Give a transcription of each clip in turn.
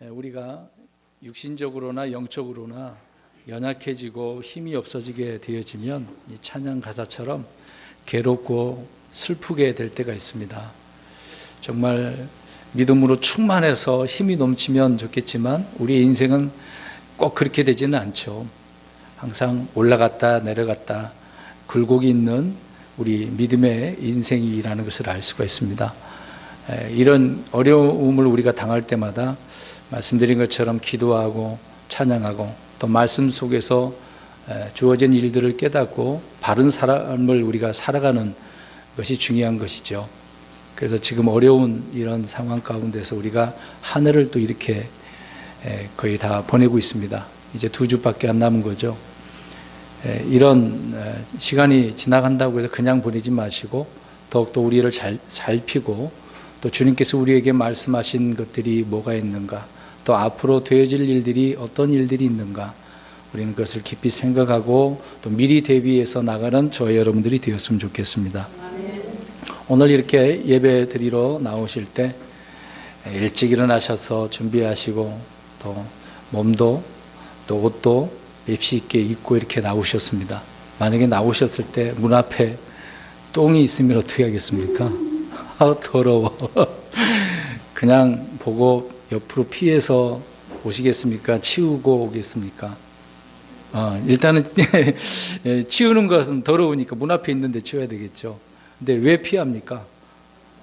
우리가 육신적으로나 영적으로나 연약해지고 힘이 없어지게 되어지면 이 찬양 가사처럼 괴롭고 슬프게 될 때가 있습니다. 정말 믿음으로 충만해서 힘이 넘치면 좋겠지만 우리의 인생은 꼭 그렇게 되지는 않죠. 항상 올라갔다 내려갔다 굴곡이 있는 우리 믿음의 인생이라는 것을 알 수가 있습니다. 이런 어려움을 우리가 당할 때마다 말씀드린 것처럼 기도하고 찬양하고 또 말씀 속에서 주어진 일들을 깨닫고 바른 삶을 우리가 살아가는 것이 중요한 것이죠. 그래서 지금 어려운 이런 상황 가운데서 우리가 한 해를 또 이렇게 거의 다 보내고 있습니다. 이제 2주밖에 안 남은 거죠. 이런 시간이 지나간다고 해서 그냥 보내지 마시고 더욱더 우리를 잘 살피고 또 주님께서 우리에게 말씀하신 것들이 뭐가 있는가, 또 앞으로 되어질 일들이 어떤 일들이 있는가, 우리는 그것을 깊이 생각하고 또 미리 대비해서 나가는 저와 여러분들이 되었으면 좋겠습니다. 오늘 이렇게 예배 드리러 나오실 때 일찍 일어나셔서 준비하시고 또 몸도 또 옷도 맵시 있게 입고 이렇게 나오셨습니다. 만약에 나오셨을 때 문 앞에 똥이 있으면 어떻게 하겠습니까? 아, 더러워. 그냥 보고 옆으로 피해서 오시겠습니까? 치우고 오겠습니까? 일단은 치우는 것은 더러우니까 문 앞에 있는데 치워야 되겠죠. 근데 왜 피합니까?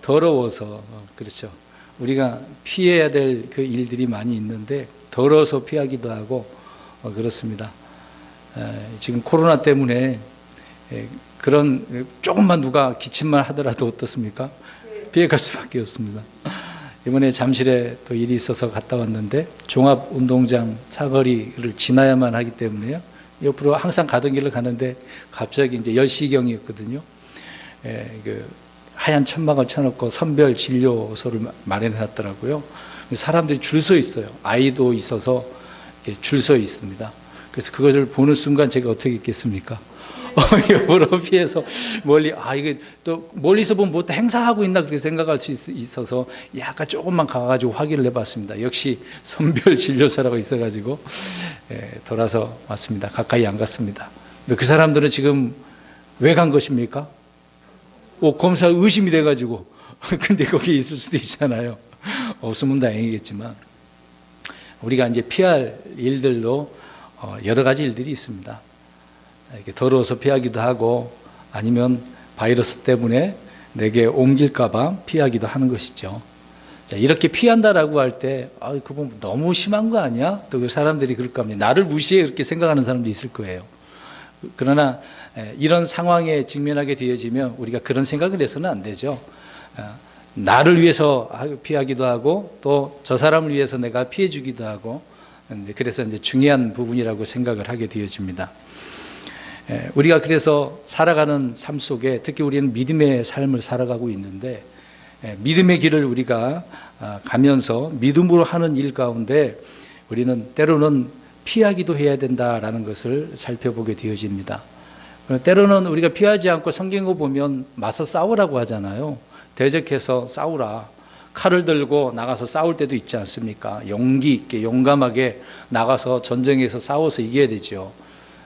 더러워서. 그렇죠. 우리가 피해야 될 그 일들이 많이 있는데 더러워서 피하기도 하고 그렇습니다. 지금 코로나 때문에 그런 조금만 누가 기침만 하더라도 어떻습니까? 피해갈 수밖에 없습니다. 이번에 잠실에 또 일이 있어서 갔다 왔는데 종합운동장 사거리를 지나야만 하기 때문에요. 옆으로 항상 가던 길을 가는데 갑자기 이제 10시경이었거든요. 그 하얀 천막을 쳐놓고 선별 진료소를 마련해 놨더라고요. 사람들이 줄 서 있어요. 아이도 있어서 줄 서 있습니다. 그래서 그것을 보는 순간 제가 어떻게 있겠습니까? 옆으로 피해서 멀리, 이게 또 멀리서 보면 뭐 또 행사하고 있나 그렇게 생각할 수 있어서 약간 조금만 가가지고 확인을 해봤습니다. 역시 선별 진료소라고 있어가지고 돌아서 왔습니다. 가까이 안 갔습니다. 근데 그 사람들은 지금 왜 간 것입니까? 검사 의심이 돼가지고. 근데 거기 있을 수도 있잖아요. 없으면 다행이겠지만 우리가 이제 피할 일들도 여러 가지 일들이 있습니다. 이렇게 더러워서 피하기도 하고 아니면 바이러스 때문에 내게 옮길까봐 피하기도 하는 것이죠. 자, 이렇게 피한다라고 할 때, 그건 너무 심한 거 아니야? 또 그 사람들이 그럴 겁니다. 나를 무시해 그렇게 생각하는 사람도 있을 거예요. 그러나 이런 상황에 직면하게 되어지면 우리가 그런 생각을 해서는 안 되죠. 나를 위해서 피하기도 하고 또 저 사람을 위해서 내가 피해 주기도 하고, 그래서 이제 중요한 부분이라고 생각을 하게 되어집니다. 우리가 그래서 살아가는 삶 속에 특히 우리는 믿음의 삶을 살아가고 있는데 믿음의 길을 우리가 가면서 믿음으로 하는 일 가운데 우리는 때로는 피하기도 해야 된다라는 것을 살펴보게 되어집니다. 때로는 우리가 피하지 않고 성경을 보면 맞서 싸우라고 하잖아요. 대적해서 싸우라. 칼을 들고 나가서 싸울 때도 있지 않습니까? 용기 있게 용감하게 나가서 전쟁에서 싸워서 이겨야 되죠.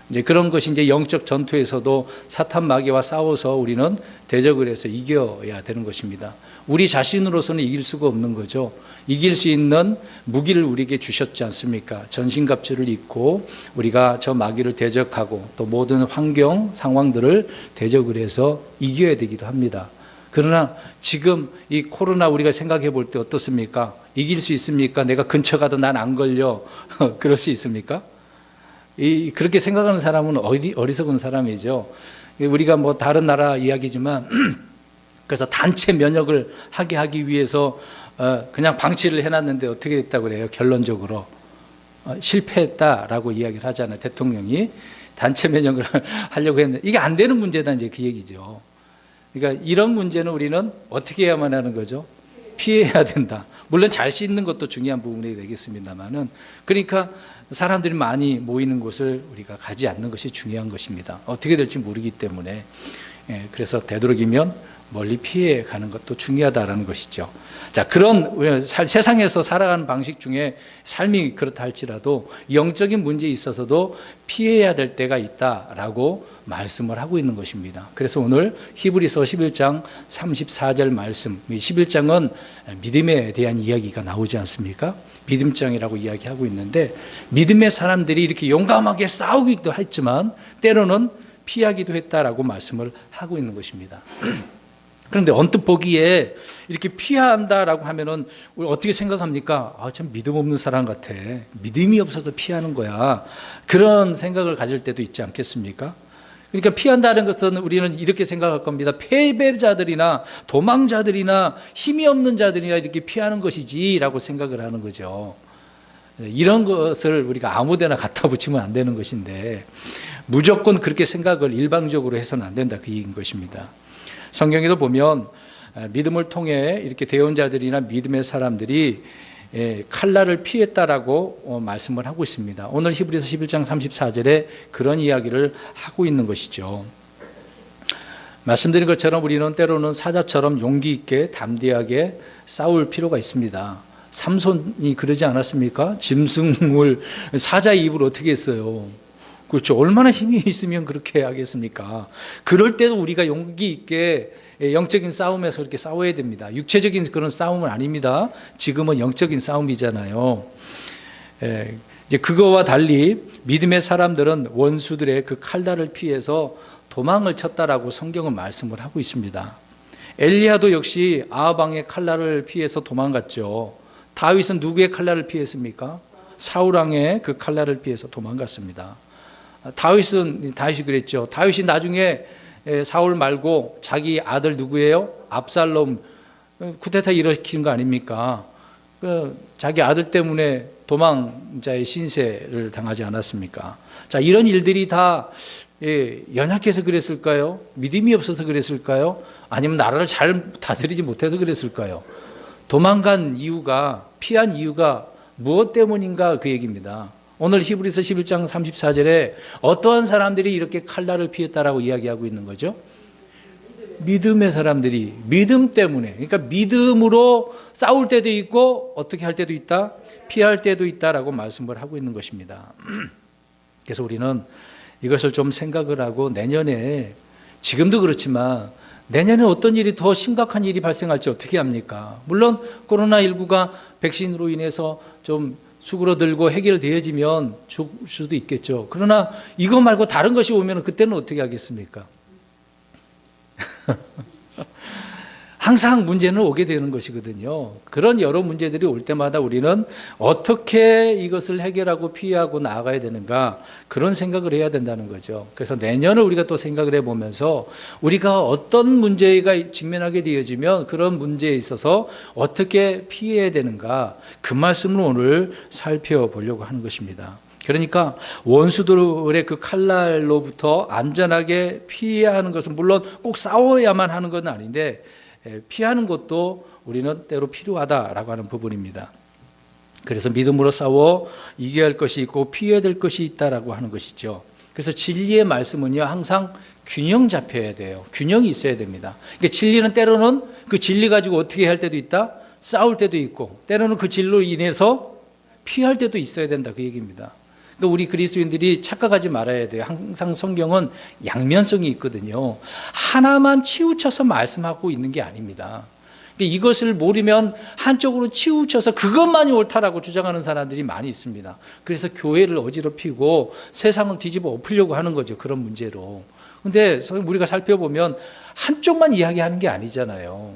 이제 그런 것이 이제 영적 전투에서도 사탄 마귀와 싸워서 우리는 대적을 해서 이겨야 되는 것입니다. 우리 자신으로서는 이길 수가 없는 거죠. 이길 수 있는 무기를 우리에게 주셨지 않습니까? 전신갑주를 입고 우리가 저 마귀를 대적하고 또 모든 환경 상황들을 대적을 해서 이겨야 되기도 합니다. 그러나 지금 이 코로나 우리가 생각해 볼 때 어떻습니까? 이길 수 있습니까? 내가 근처 가도 난 안 걸려. 그럴 수 있습니까? 그렇게 생각하는 사람은 어리석은 사람이죠. 우리가 뭐 다른 나라 이야기지만 그래서 단체 면역을 하기 위해서 그냥 방치를 해놨는데 어떻게 됐다고 그래요? 결론적으로 실패했다라고 이야기를 하잖아요. 대통령이 단체 면역을 하려고 했는데 이게 안 되는 문제다 이제 그 얘기죠. 그러니까 이런 문제는 우리는 어떻게 해야만 하는 거죠? 피해야 된다. 물론 잘 씻는 것도 중요한 부분이 되겠습니다만은, 그러니까 사람들이 많이 모이는 곳을 우리가 가지 않는 것이 중요한 것입니다. 어떻게 될지 모르기 때문에. 그래서 되도록이면 멀리 피해 가는 것도 중요하다라는 것이죠. 자, 그런 세상에서 살아가는 방식 중에 삶이 그렇다 할지라도 영적인 문제에 있어서도 피해야 될 때가 있다라고 말씀을 하고 있는 것입니다. 그래서 오늘 히브리서 11장 34절 말씀, 11장은 믿음에 대한 이야기가 나오지 않습니까? 믿음장이라고 이야기하고 있는데, 믿음의 사람들이 이렇게 용감하게 싸우기도 했지만 때로는 피하기도 했다라고 말씀을 하고 있는 것입니다. 그런데 언뜻 보기에 이렇게 피한다라고 하면은 우리 어떻게 생각합니까? 참 믿음 없는 사람 같아. 믿음이 없어서 피하는 거야. 그런 생각을 가질 때도 있지 않겠습니까? 그러니까 피한다는 것은 우리는 이렇게 생각할 겁니다. 패배자들이나 도망자들이나 힘이 없는 자들이나 이렇게 피하는 것이지라고 생각을 하는 거죠. 이런 것을 우리가 아무데나 갖다 붙이면 안 되는 것인데, 무조건 그렇게 생각을 일방적으로 해서는 안 된다, 그 얘기인 것입니다. 성경에도 보면 믿음을 통해 이렇게 대언자들이나 믿음의 사람들이 칼날을 피했다라고 말씀을 하고 있습니다. 오늘 히브리서 11장 34절에 그런 이야기를 하고 있는 것이죠. 말씀드린 것처럼 우리는 때로는 사자처럼 용기 있게 담대하게 싸울 필요가 있습니다. 삼손이 그러지 않았습니까? 짐승을 사자 입을 어떻게 했어요? 그렇죠. 얼마나 힘이 있으면 그렇게 하겠습니까? 그럴 때도 우리가 용기 있게 영적인 싸움에서 그렇게 싸워야 됩니다. 육체적인 그런 싸움은 아닙니다. 지금은 영적인 싸움이잖아요. 이제 그거와 달리 믿음의 사람들은 원수들의 그 칼날을 피해서 도망을 쳤다라고 성경은 말씀을 하고 있습니다. 엘리야도 역시 아합 왕의 칼날을 피해서 도망갔죠. 다윗은 누구의 칼날을 피했습니까? 사울 왕의 그 칼날을 피해서 도망갔습니다. 다윗이 그랬죠. 다윗이 나중에 사울 말고 자기 아들 누구예요? 압살롬 쿠데타 일으키는 거 아닙니까? 자기 아들 때문에 도망자의 신세를 당하지 않았습니까? 자, 이런 일들이 다 연약해서 그랬을까요? 믿음이 없어서 그랬을까요? 아니면 나라를 잘 다스리지 못해서 그랬을까요? 도망간 이유가, 피한 이유가 무엇 때문인가, 그 얘기입니다. 오늘 히브리서 11장 34절에 어떠한 사람들이 이렇게 칼날을 피했다라고 이야기하고 있는 거죠? 믿음의 사람들이 믿음 때문에, 그러니까 믿음으로 싸울 때도 있고 어떻게 할 때도 있다? 피할 때도 있다라고 말씀을 하고 있는 것입니다. 그래서 우리는 이것을 좀 생각을 하고 내년에, 지금도 그렇지만 내년에 어떤 일이 더 심각한 일이 발생할지 어떻게 합니까? 물론 코로나19가 백신으로 인해서 좀 수그러들고 해결되어지면 좋을 수도 있겠죠. 그러나 이거 말고 다른 것이 오면 그때는 어떻게 하겠습니까? 항상 문제는 오게 되는 것이거든요. 그런 여러 문제들이 올 때마다 우리는 어떻게 이것을 해결하고 피하고 나아가야 되는가, 그런 생각을 해야 된다는 거죠. 그래서 내년을 우리가 또 생각을 해보면서 우리가 어떤 문제가 직면하게 되어지면 그런 문제에 있어서 어떻게 피해야 되는가, 그 말씀을 오늘 살펴보려고 하는 것입니다. 그러니까 원수들의 그 칼날로부터 안전하게 피해야 하는 것은 물론 꼭 싸워야만 하는 건 아닌데, 피하는 것도 우리는 때로 필요하다라고 하는 부분입니다. 그래서 믿음으로 싸워 이겨야 할 것이 있고 피해야 될 것이 있다라고 하는 것이죠. 그래서 진리의 말씀은요, 항상 균형 잡혀야 돼요. 균형이 있어야 됩니다. 그러니까 진리는 때로는 그 진리 가지고 어떻게 할 때도 있다, 싸울 때도 있고, 때로는 그 진리로 인해서 피할 때도 있어야 된다, 그 얘기입니다. 그러니까 우리 그리스도인들이 착각하지 말아야 돼요. 항상 성경은 양면성이 있거든요. 하나만 치우쳐서 말씀하고 있는 게 아닙니다. 그러니까 이것을 모르면 한쪽으로 치우쳐서 그것만이 옳다라고 주장하는 사람들이 많이 있습니다. 그래서 교회를 어지럽히고 세상을 뒤집어 엎으려고 하는 거죠, 그런 문제로. 그런데 우리가 살펴보면 한쪽만 이야기하는 게 아니잖아요.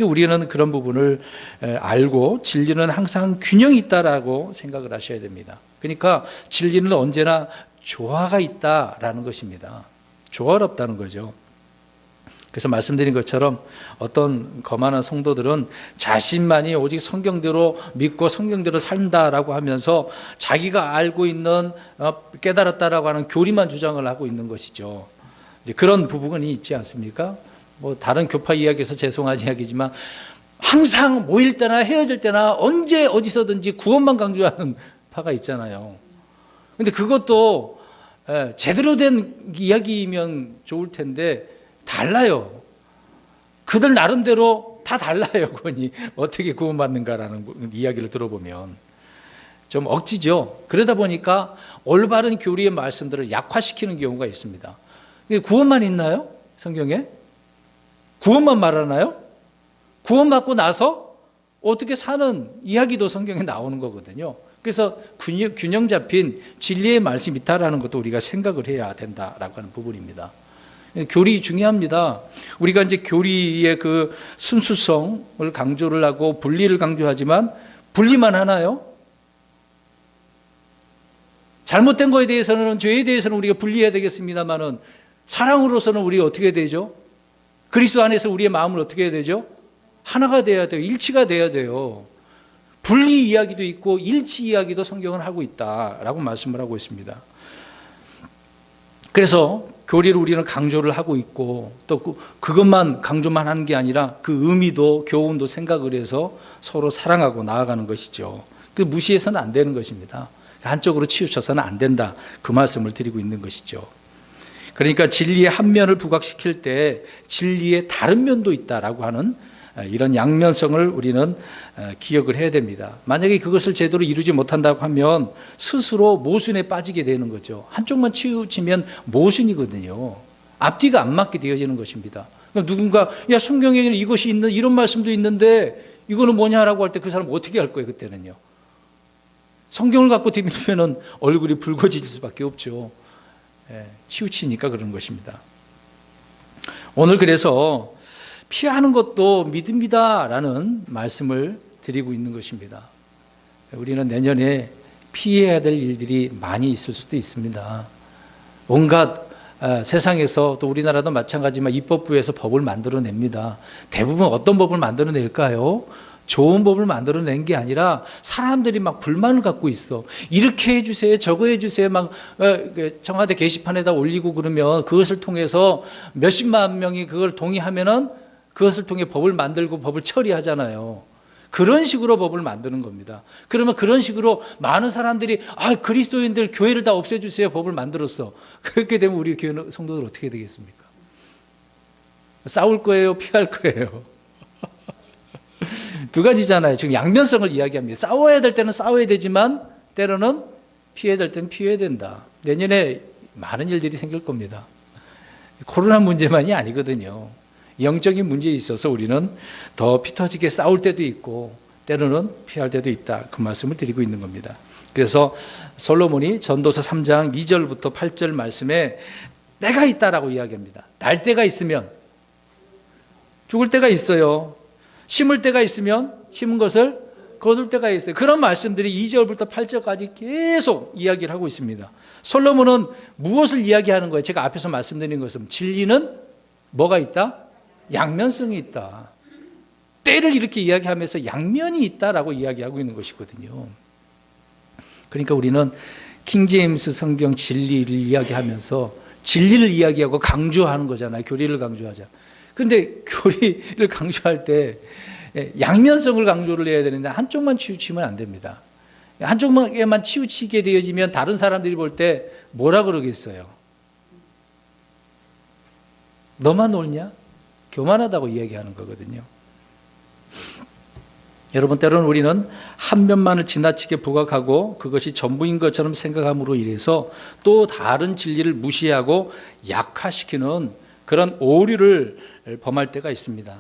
우리는 그런 부분을 알고 진리는 항상 균형이 있다라고 생각을 하셔야 됩니다. 그러니까 진리는 언제나 조화가 있다라는 것입니다. 조화롭다는 거죠. 그래서 말씀드린 것처럼 어떤 거만한 성도들은 자신만이 오직 성경대로 믿고 성경대로 산다라고 하면서 자기가 알고 있는, 깨달았다라고 하는 교리만 주장을 하고 있는 것이죠. 그런 부분이 있지 않습니까? 다른 교파 이야기에서 죄송한 이야기지만 항상 모일 때나 헤어질 때나 언제 어디서든지 구원만 강조하는 파가 있잖아요. 그런데 그것도 제대로 된 이야기이면 좋을 텐데 달라요. 그들 나름대로 다 달라요, 구원이. 어떻게 구원받는가라는 이야기를 들어보면. 좀 억지죠. 그러다 보니까 올바른 교리의 말씀들을 약화시키는 경우가 있습니다. 구원만 있나요? 성경에? 구원만 말하나요? 구원받고 나서 어떻게 사는 이야기도 성경에 나오는 거거든요. 그래서 균형 잡힌 진리의 말씀이 있다라는 것도 우리가 생각을 해야 된다라고 하는 부분입니다. 교리 중요합니다. 우리가 이제 교리의 그 순수성을 강조를 하고 분리를 강조하지만 분리만 하나요? 잘못된 거에 대해서는, 죄에 대해서는 우리가 분리해야 되겠습니다만은 사랑으로서는 우리가 어떻게 되죠? 그리스도 안에서 우리의 마음을 어떻게 해야 되죠? 하나가 돼야 돼요. 일치가 돼야 돼요. 분리 이야기도 있고 일치 이야기도 성경은 하고 있다라고 말씀을 하고 있습니다. 그래서 교리를 우리는 강조를 하고 있고 또 그것만 강조만 하는 게 아니라 그 의미도 교훈도 생각을 해서 서로 사랑하고 나아가는 것이죠. 그 무시해서는 안 되는 것입니다. 한쪽으로 치우쳐서는 안 된다. 그 말씀을 드리고 있는 것이죠. 그러니까 진리의 한 면을 부각시킬 때 진리의 다른 면도 있다라고 하는 이런 양면성을 우리는 기억을 해야 됩니다. 만약에 그것을 제대로 이루지 못한다고 하면 스스로 모순에 빠지게 되는 거죠. 한쪽만 치우치면 모순이거든요. 앞뒤가 안 맞게 되어지는 것입니다. 그러니까 누군가 야 성경에는 이것이 있는 이런 말씀도 있는데 이거는 뭐냐라고 할 때 그 사람 어떻게 할 거예요? 그때는요. 성경을 갖고 뒤밀면 얼굴이 붉어질 수밖에 없죠. 치우치니까 그런 것입니다. 오늘 그래서 피하는 것도 믿음이다라는 말씀을 드리고 있는 것입니다. 우리는 내년에 피해야 될 일들이 많이 있을 수도 있습니다. 온갖 세상에서 또 우리나라도 마찬가지지만 입법부에서 법을 만들어냅니다. 대부분 어떤 법을 만들어낼까요? 좋은 법을 만들어낸 게 아니라 사람들이 막 불만을 갖고 있어. 이렇게 해주세요, 저거 해주세요, 막 청와대 게시판에다 올리고 그러면 그것을 통해서 몇십만 명이 그걸 동의하면은 그것을 통해 법을 만들고 법을 처리하잖아요. 그런 식으로 법을 만드는 겁니다. 그러면 그런 식으로 많은 사람들이 그리스도인들 교회를 다 없애주세요, 법을 만들었어. 그렇게 되면 우리 교회 성도들 어떻게 되겠습니까? 싸울 거예요, 피할 거예요? 두 가지잖아요. 지금 양면성을 이야기합니다. 싸워야 될 때는 싸워야 되지만 때로는 피해야 될 때는 피해야 된다. 내년에 많은 일들이 생길 겁니다. 코로나 문제만이 아니거든요. 영적인 문제에 있어서 우리는 더 피 터지게 싸울 때도 있고 때로는 피할 때도 있다. 그 말씀을 드리고 있는 겁니다. 그래서 솔로몬이 전도서 3장 2절부터 8절 말씀에 때가 있다라고 이야기합니다. 날 때가 있으면 죽을 때가 있어요. 심을 때가 있으면 심은 것을 거둘 때가 있어요. 그런 말씀들이 2절부터 8절까지 계속 이야기를 하고 있습니다. 솔로몬은 무엇을 이야기하는 거예요? 제가 앞에서 말씀드린 것은 진리는 뭐가 있다? 양면성이 있다. 때를 이렇게 이야기하면서 양면이 있다라고 이야기하고 있는 것이거든요. 그러니까 우리는 킹제임스 성경 진리를 이야기하면서 진리를 이야기하고 강조하는 거잖아요. 교리를 강조하자. 그런데 교리를 강조할 때 양면성을 강조를 해야 되는데 한쪽만 치우치면 안 됩니다. 한쪽에만 치우치게 되어지면 다른 사람들이 볼 때 뭐라 그러겠어요? 너만 옳냐? 교만하다고 이야기하는 거거든요. 여러분, 때로는 우리는 한 면만을 지나치게 부각하고 그것이 전부인 것처럼 생각함으로 인해서 또 다른 진리를 무시하고 약화시키는 그런 오류를 범할 때가 있습니다.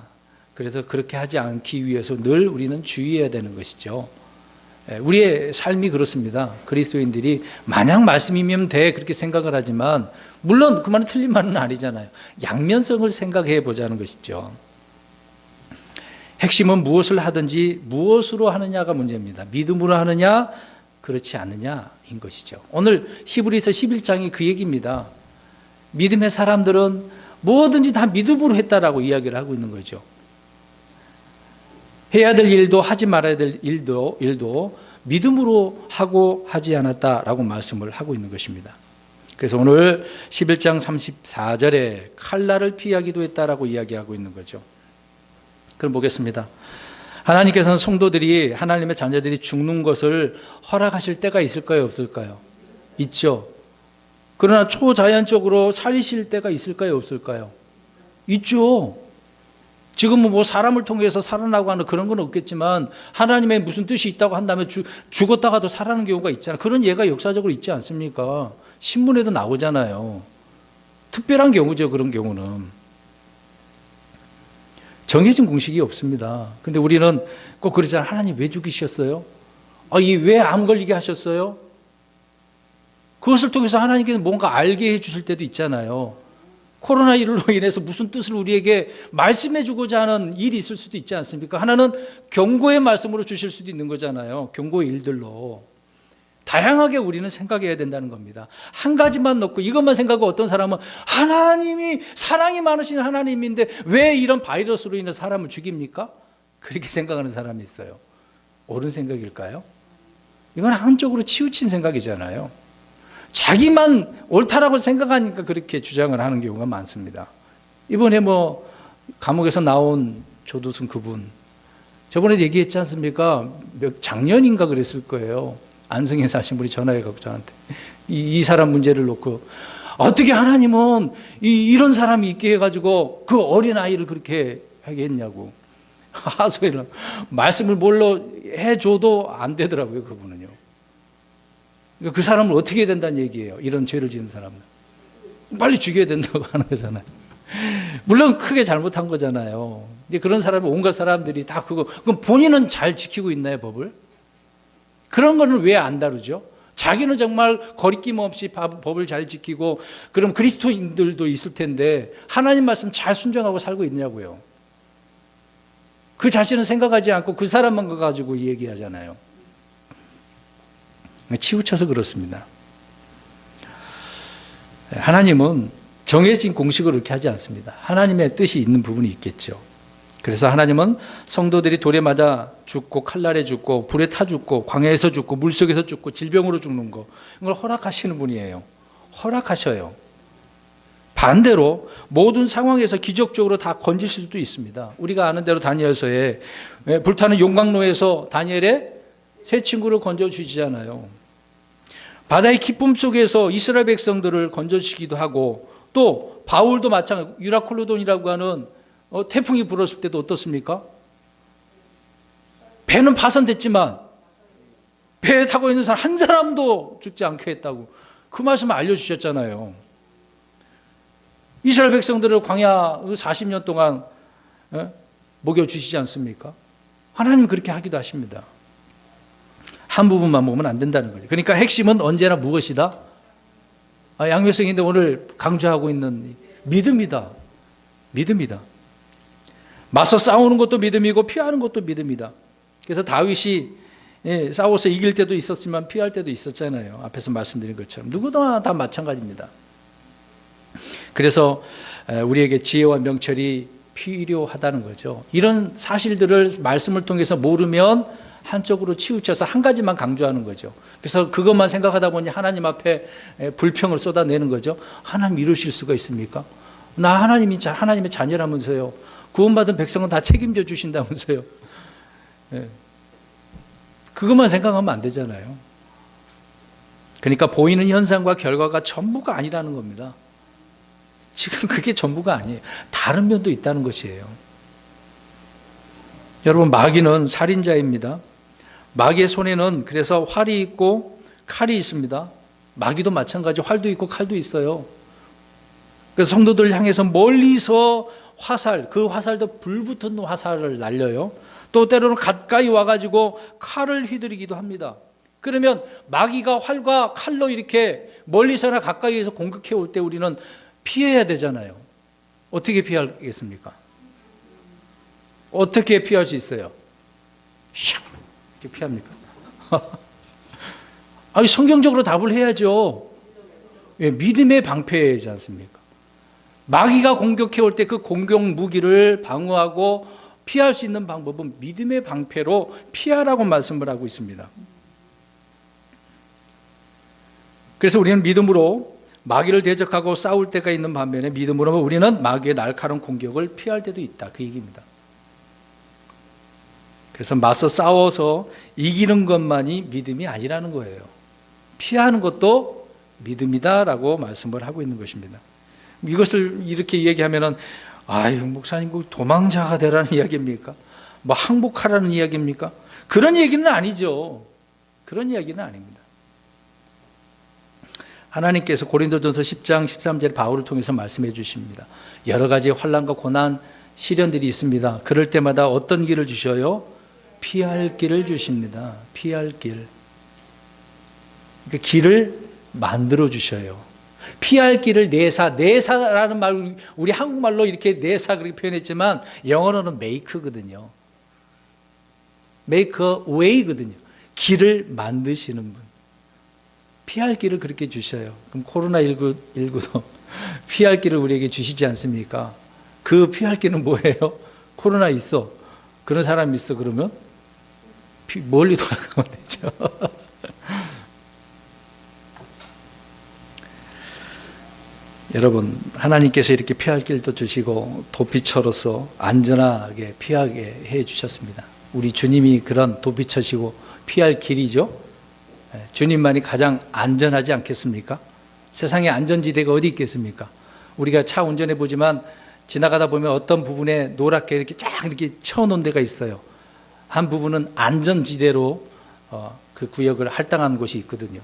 그래서 그렇게 하지 않기 위해서 늘 우리는 주의해야 되는 것이죠. 우리의 삶이 그렇습니다. 그리스도인들이 마냥 말씀이면 돼 그렇게 생각을 하지만 물론 그 말은 틀린 말은 아니잖아요. 양면성을 생각해 보자는 것이죠. 핵심은 무엇을 하든지 무엇으로 하느냐가 문제입니다. 믿음으로 하느냐 그렇지 않느냐인 것이죠. 오늘 히브리서 11장이 그 얘기입니다. 믿음의 사람들은 뭐든지 다 믿음으로 했다라고 이야기를 하고 있는 거죠. 해야 될 일도 하지 말아야 될 일도 믿음으로 하고 하지 않았다라고 말씀을 하고 있는 것입니다. 그래서 오늘 11장 34절에 칼날을 피하기도 했다라고 이야기하고 있는 거죠. 그럼 보겠습니다. 하나님께서는 성도들이 하나님의 자녀들이 죽는 것을 허락하실 때가 있을까요? 없을까요? 있죠. 그러나 초자연적으로 살리실 때가 있을까요? 없을까요? 있죠. 지금은 뭐 사람을 통해서 살아나고 하는 그런 건 없겠지만 하나님의 무슨 뜻이 있다고 한다면 죽었다가도 살아나는 경우가 있잖아요. 그런 예가 역사적으로 있지 않습니까? 신문에도 나오잖아요. 특별한 경우죠, 그런 경우는. 정해진 공식이 없습니다. 근데 우리는 꼭 그러잖아요. 하나님 왜 죽이셨어요? 이 왜 암 걸리게 하셨어요? 그것을 통해서 하나님께서 뭔가 알게 해주실 때도 있잖아요. 코로나19로 인해서 무슨 뜻을 우리에게 말씀해 주고자 하는 일이 있을 수도 있지 않습니까? 하나는 경고의 말씀으로 주실 수도 있는 거잖아요. 경고의 일들로. 다양하게 우리는 생각해야 된다는 겁니다. 한 가지만 놓고 이것만 생각하고 어떤 사람은 하나님이 사랑이 많으신 하나님인데 왜 이런 바이러스로 인해 사람을 죽입니까? 그렇게 생각하는 사람이 있어요. 옳은 생각일까요? 이건 한쪽으로 치우친 생각이잖아요. 자기만 옳다라고 생각하니까 그렇게 주장을 하는 경우가 많습니다. 이번에 뭐 감옥에서 나온 조두순 그분, 저번에 얘기했지 않습니까? 작년인가 그랬을 거예요. 안성에 사신 분이 전화해가지고 저한테 이 사람 문제를 놓고 어떻게 하나님은 이런 사람이 있게 해가지고 그 어린아이를 그렇게 하게 했냐고 하소연을 말씀을 뭘로 해줘도 안 되더라고요. 그분은요. 그 사람을 어떻게 해야 된다는 얘기예요. 이런 죄를 지은 사람은 빨리 죽여야 된다고 하는 거잖아요. 물론 크게 잘못한 거잖아요. 근데 그런 사람이 온갖 사람들이 다 그럼 본인은 잘 지키고 있나요, 법을? 그런 거는 왜 안 다루죠? 자기는 정말 거리낌 없이 법을 잘 지키고 그럼 그리스도인들도 있을 텐데 하나님 말씀 잘 순종하고 살고 있냐고요. 그 자신은 생각하지 않고 그 사람만 가지고 얘기하잖아요. 치우쳐서 그렇습니다. 하나님은 정해진 공식으로 그렇게 하지 않습니다. 하나님의 뜻이 있는 부분이 있겠죠. 그래서 하나님은 성도들이 돌에 맞아 죽고 칼날에 죽고 불에 타 죽고 광야에서 죽고 물속에서 죽고 질병으로 죽는 거 이걸 허락하시는 분이에요. 허락하셔요. 반대로 모든 상황에서 기적적으로 다 건지실 수도 있습니다. 우리가 아는 대로 다니엘서에 불타는 용광로에서 다니엘의 세 친구를 건져주시잖아요. 바다의 기쁨 속에서 이스라엘 백성들을 건져주시기도 하고 또 바울도 마찬가지로 유라콜로돈이라고 하는 태풍이 불었을 때도 어떻습니까? 배는 파손됐지만 배에 타고 있는 사람 한 사람도 죽지 않게 했다고 그 말씀을 알려주셨잖아요. 이스라엘 백성들을 광야 40년 동안 먹여주시지 않습니까? 하나님은 그렇게 하기도 하십니다. 한 부분만 보면 안 된다는 거죠. 그러니까 핵심은 언제나 무엇이다? 양육성인데 오늘 강조하고 있는 믿음이다. 믿음이다. 맞서 싸우는 것도 믿음이고 피하는 것도 믿음이다. 그래서 다윗이 싸워서 이길 때도 있었지만 피할 때도 있었잖아요. 앞에서 말씀드린 것처럼 누구나 다 마찬가지입니다. 그래서 우리에게 지혜와 명철이 필요하다는 거죠. 이런 사실들을 말씀을 통해서 모르면 한쪽으로 치우쳐서 한 가지만 강조하는 거죠. 그래서 그것만 생각하다 보니 하나님 앞에 불평을 쏟아내는 거죠. 하나님 이러실 수가 있습니까? 나 하나님의 자녀라면서요. 구원받은 백성은 다 책임져 주신다면서요. 그것만 생각하면 안 되잖아요. 그러니까 보이는 현상과 결과가 전부가 아니라는 겁니다. 지금 그게 전부가 아니에요. 다른 면도 있다는 것이에요. 여러분, 마귀는 살인자입니다. 마귀의 손에는 그래서 활이 있고 칼이 있습니다. 마귀도 마찬가지 활도 있고 칼도 있어요. 그래서 성도들 향해서 멀리서 화살, 그 화살도 불붙은 화살을 날려요. 또 때로는 가까이 와가지고 칼을 휘두르기도 합니다. 그러면 마귀가 활과 칼로 이렇게 멀리서나 가까이에서 공격해 올 때 우리는 피해야 되잖아요. 어떻게 피하겠습니까? 어떻게 피할 수 있어요? 샥 이렇게 피합니까? 아니, 성경적으로 답을 해야죠. 왜? 믿음의 방패이지 않습니까? 마귀가 공격해 올 때 그 공격 무기를 방어하고 피할 수 있는 방법은 믿음의 방패로 피하라고 말씀을 하고 있습니다. 그래서 우리는 믿음으로 마귀를 대적하고 싸울 때가 있는 반면에 믿음으로 우리는 마귀의 날카로운 공격을 피할 때도 있다. 그 얘기입니다. 그래서 맞서 싸워서 이기는 것만이 믿음이 아니라는 거예요. 피하는 것도 믿음이다라고 말씀을 하고 있는 것입니다. 이것을 이렇게 얘기하면은 아유, 목사님, 그 도망자가 되라는 이야기입니까? 뭐 항복하라는 이야기입니까? 그런 얘기는 아니죠. 그런 이야기는 아닙니다. 하나님께서 고린도전서 10장 13절 바울을 통해서 말씀해 주십니다. 여러 가지 환난과 고난, 시련들이 있습니다. 그럴 때마다 어떤 길을 주셔요? 피할 길을 주십니다. 피할 길. 그러니까 길을 만들어 주셔요. 피할 길을 내사라는 말, 우리 한국말로 이렇게 내사 그렇게 표현했지만 영어로는 make거든요. make a way거든요. 길을 만드시는 분. 피할 길을 그렇게 주셔요. 그럼 코로나19도 피할 길을 우리에게 주시지 않습니까? 그 피할 길은 뭐예요? 코로나 있어. 그런 사람이 있어. 그러면 멀리 돌아가면 되죠. 여러분, 하나님께서 이렇게 피할 길도 주시고 도피처로서 안전하게 피하게 해 주셨습니다. 우리 주님이 그런 도피처시고 피할 길이죠. 주님만이 가장 안전하지 않겠습니까? 세상에 안전지대가 어디 있겠습니까? 우리가 차 운전해 보지만 지나가다 보면 어떤 부분에 노랗게 이렇게 쫙 이렇게 쳐놓은 데가 있어요. 한 부분은 안전지대로 그 구역을 할당하는 곳이 있거든요.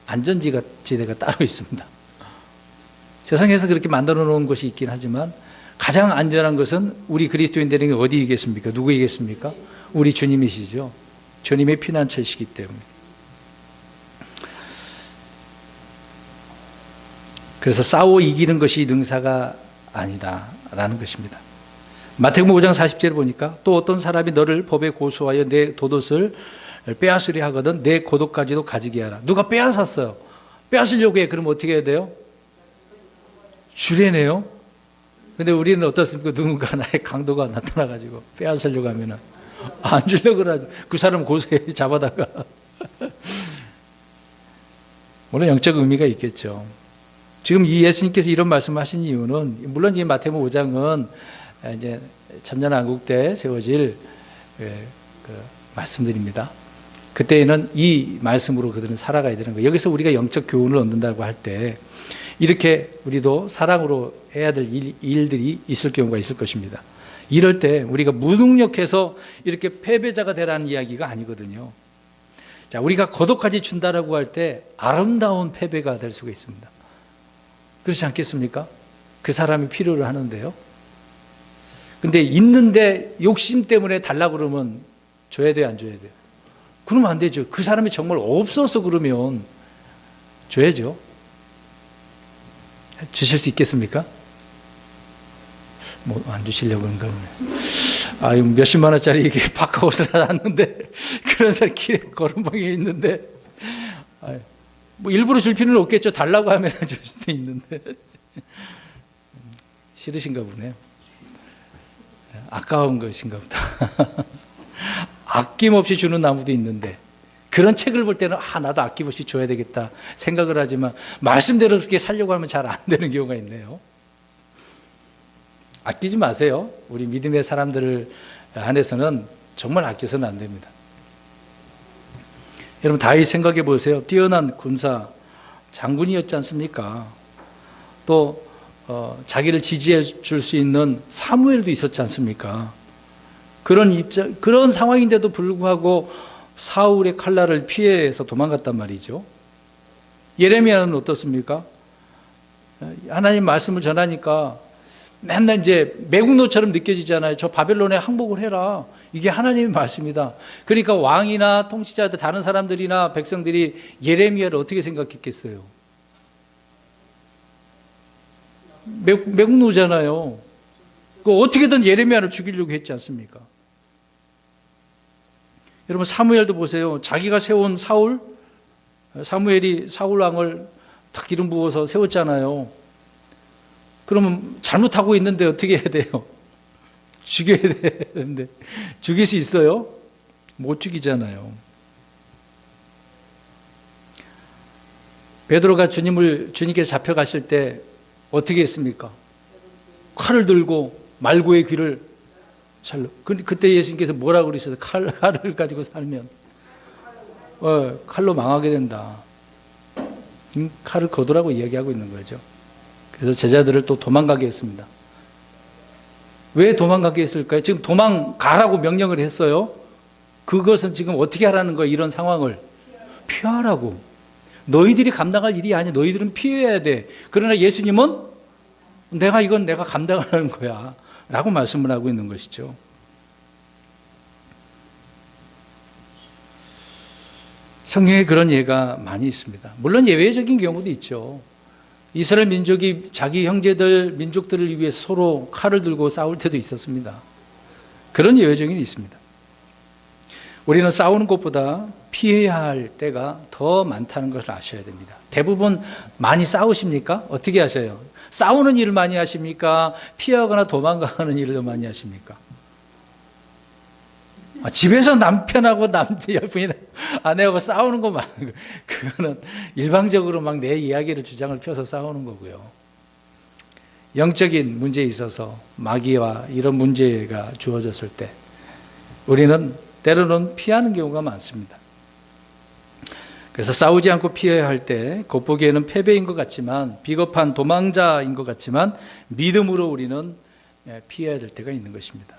안전지대가 따로 있습니다. 세상에서 그렇게 만들어 놓은 것이 있긴 하지만 가장 안전한 것은 우리 그리스도인들에게 어디이겠습니까? 누구이겠습니까? 우리 주님이시죠. 주님의 피난처이시기 때문에. 그래서 싸워 이기는 것이 능사가 아니다라는 것입니다. 마태복음 5장 40절에 보니까 또 어떤 사람이 너를 법에 고소하여 내 돛옷을 빼앗으려 하거든 내 겉옷까지도 가지게 하라. 누가 빼앗았어요. 빼앗으려고 해. 그럼 어떻게 해야 돼요? 주례네요. 근데 우리는 어떻습니까? 누군가 나의 강도가 나타나가지고 빼앗으려고 하면은 안 주려고 그러죠. 그 사람 고소해 잡아다가. 물론 영적 의미가 있겠죠. 지금 이 예수님께서 이런 말씀하신 이유는 물론 이 마태복음 5장은 이제 천년왕국 때 세워질 그 말씀들입니다. 그때에는 이 말씀으로 그들은 살아가야 되는 거예요. 여기서 우리가 영적 교훈을 얻는다고 할 때 이렇게 우리도 사랑으로 해야 될 일들이 있을 경우가 있을 것입니다. 이럴 때 우리가 무능력해서 이렇게 패배자가 되라는 이야기가 아니거든요. 자, 우리가 겉옷까지 준다라고 할 때 아름다운 패배가 될 수가 있습니다. 그렇지 않겠습니까? 그 사람이 필요로 하는데요. 근데 있는데 욕심 때문에 달라고 그러면 줘야 돼요, 안 줘야 돼요? 그러면 안 되죠. 그 사람이 정말 없어서 그러면 줘야죠. 주실 수 있겠습니까? 뭐 안 주시려고 그런가 보네. 아유, 몇십만 원짜리 이게 바카옷을 샀는데 그런 사람 길에 거름방에 있는데 뭐 일부러 줄 필요는 없겠죠. 달라고 하면 줄 수도 있는데 싫으신가 보네요. 아까운 것인가 보다. 아낌없이 주는 나무도 있는데 그런 책을 볼 때는 나도 아낌없이 줘야 되겠다 생각을 하지만 말씀대로 그렇게 살려고 하면 잘 안 되는 경우가 있네요. 아끼지 마세요. 우리 믿음의 사람들 안에서는 정말 아껴서는 안 됩니다. 여러분 다윗 생각해 보세요. 뛰어난 군사 장군이었지 않습니까? 또 자기를 지지해 줄 수 있는 사무엘도 있었지 않습니까? 그런 상황인데도 불구하고 사울의 칼날을 피해서 도망갔단 말이죠. 예레미야는 어떻습니까? 하나님 말씀을 전하니까 맨날 이제 매국노처럼 느껴지잖아요. 저 바벨론에 항복을 해라. 이게 하나님의 말씀이다. 그러니까 왕이나 통치자들, 다른 사람들이나 백성들이 예레미야를 어떻게 생각했겠어요? 매국노잖아요. 어떻게든 예레미야를 죽이려고 했지 않습니까? 여러분 사무엘도 보세요. 자기가 세운 사무엘이 사울 왕을 다 기름 부어서 세웠잖아요. 그러면 잘못하고 있는데 어떻게 해야 돼요? 죽여야 되는데 죽일 수 있어요? 못 죽이잖아요. 베드로가 주님께서 잡혀가실 때 어떻게 했습니까? 칼을 들고 말고의 귀를 찰로. 그때 예수님께서 뭐라고 그러셨어요? 칼을 가지고 살면 칼로 망하게 된다. 칼을 거두라고 이야기하고 있는 거죠. 그래서 제자들을 또 도망가게 했습니다. 왜 도망가게 했을까요? 지금 도망가라고 명령을 했어요. 그것은 지금 어떻게 하라는 거야? 이런 상황을 피하라고. 너희들이 감당할 일이 아니야. 너희들은 피해야 돼. 그러나 예수님은 이건 내가 감당하는 거야 라고 말씀을 하고 있는 것이죠. 성경에 그런 예가 많이 있습니다. 물론 예외적인 경우도 있죠. 이스라엘 민족이 자기 형제들, 민족들을 위해서 서로 칼을 들고 싸울 때도 있었습니다. 그런 예외적인 게 있습니다. 우리는 싸우는 것보다 피해야 할 때가 더 많다는 것을 아셔야 됩니다. 대부분 많이 싸우십니까? 어떻게 하셔요? 싸우는 일을 많이 하십니까? 피하거나 도망가는 일을 더 많이 하십니까? 집에서 남편하고 부인, 아내하고 싸우는 거 많은 거. 그거는 일방적으로 막 내 이야기를 주장을 펴서 싸우는 거고요. 영적인 문제에 있어서 마귀와 이런 문제가 주어졌을 때 우리는 때로는 피하는 경우가 많습니다. 그래서 싸우지 않고 피해야 할 때 겉보기에는 패배인 것 같지만, 비겁한 도망자인 것 같지만 믿음으로 우리는 피해야 될 때가 있는 것입니다.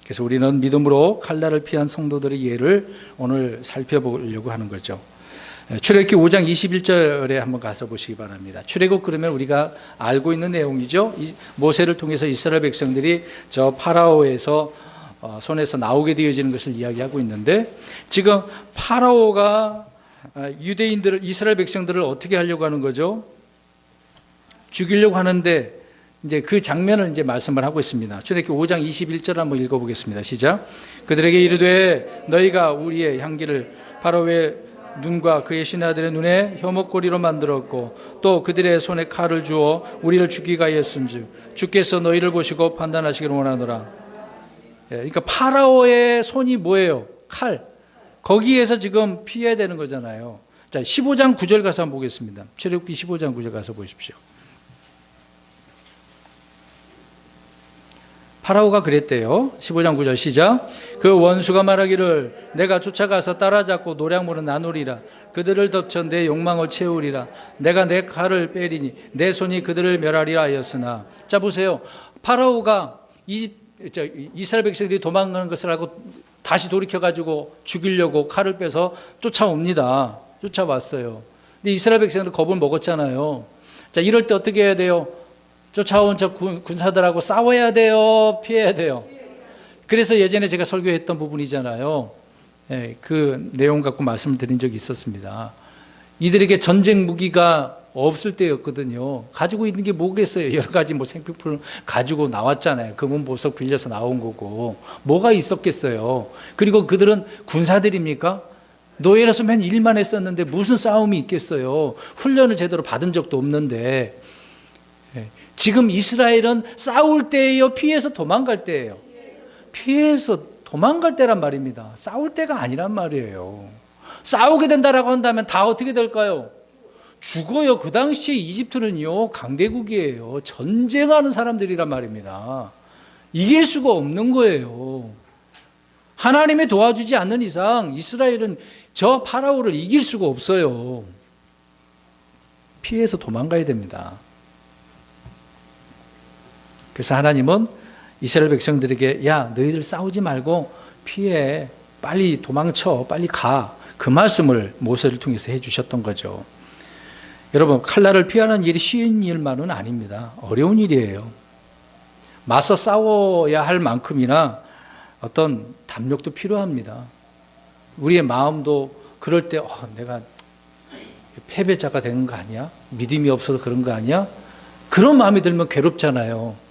그래서 우리는 믿음으로 칼날을 피한 성도들의 예를 오늘 살펴보려고 하는 거죠. 출애굽기 5장 21절에 한번 가서 보시기 바랍니다. 출애굽 그러면 우리가 알고 있는 내용이죠. 모세를 통해서 이스라엘 백성들이 저 파라오에서 손에서 나오게 되어지는 것을 이야기하고 있는데, 지금 파라오가 유대인들을, 이스라엘 백성들을 어떻게 하려고 하는 거죠? 죽이려고 하는데 이제 그 장면을 이제 말씀을 하고 있습니다. 출애굽기 5장 21절 한번 읽어보겠습니다. 시작. 그들에게 이르되 너희가 우리의 향기를 파라오의 눈과 그의 신하들의 눈에 혐오꼬리로 만들었고 또 그들의 손에 칼을 주어 우리를 죽이게 하였은즉 주께서 너희를 보시고 판단하시기를 원하노라. 그러니까 파라오의 손이 뭐예요? 칼. 거기에서 지금 피해야 되는 거잖아요. 자, 15장 9절 가서 한번 보겠습니다. 출애굽기 15장 9절 가서 보십시오. 파라오가 그랬대요. 15장 9절 시작. 그 원수가 말하기를 내가 쫓아가서 따라잡고 노량물은 나누리라. 그들을 덮쳐 내 욕망을 채우리라. 내가 내 칼을 빼리니 내 손이 그들을 멸하리라 하였으나. 자, 보세요. 파라오가 이스라엘 백성들이 도망가는 것을 알고 다시 돌이켜가지고 죽이려고 칼을 빼서 쫓아옵니다. 쫓아왔어요. 근데 이스라엘 백성들은 겁을 먹었잖아요. 자, 이럴 때 어떻게 해야 돼요? 쫓아온 저 군사들하고 싸워야 돼요? 피해야 돼요? 그래서 예전에 제가 설교했던 부분이잖아요. 그 내용 갖고 말씀을 드린 적이 있었습니다. 이들에게 전쟁 무기가 없을 때였거든요. 가지고 있는 게 뭐겠어요? 여러 가지 생필품을 가지고 나왔잖아요. 금은 보석 빌려서 나온 거고 뭐가 있었겠어요? 그리고 그들은 군사들입니까? 노예로서 맨 일만 했었는데 무슨 싸움이 있겠어요? 훈련을 제대로 받은 적도 없는데. 지금 이스라엘은 싸울 때예요? 피해서 도망갈 때예요? 피해서 도망갈 때란 말입니다. 싸울 때가 아니란 말이에요. 싸우게 된다라고 한다면 다 어떻게 될까요? 죽어요. 그 당시에 이집트는요, 강대국이에요. 전쟁하는 사람들이란 말입니다. 이길 수가 없는 거예요. 하나님이 도와주지 않는 이상 이스라엘은 저 파라오를 이길 수가 없어요. 피해서 도망가야 됩니다. 그래서 하나님은 이스라엘 백성들에게 야, 너희들 싸우지 말고 피해, 빨리 도망쳐, 빨리 가. 그 말씀을 모세를 통해서 해주셨던 거죠. 여러분, 칼날을 피하는 일이 쉬운 일만은 아닙니다. 어려운 일이에요. 맞서 싸워야 할 만큼이나 어떤 담력도 필요합니다. 우리의 마음도 그럴 때 내가 패배자가 되는 거 아니야? 믿음이 없어서 그런 거 아니야? 그런 마음이 들면 괴롭잖아요.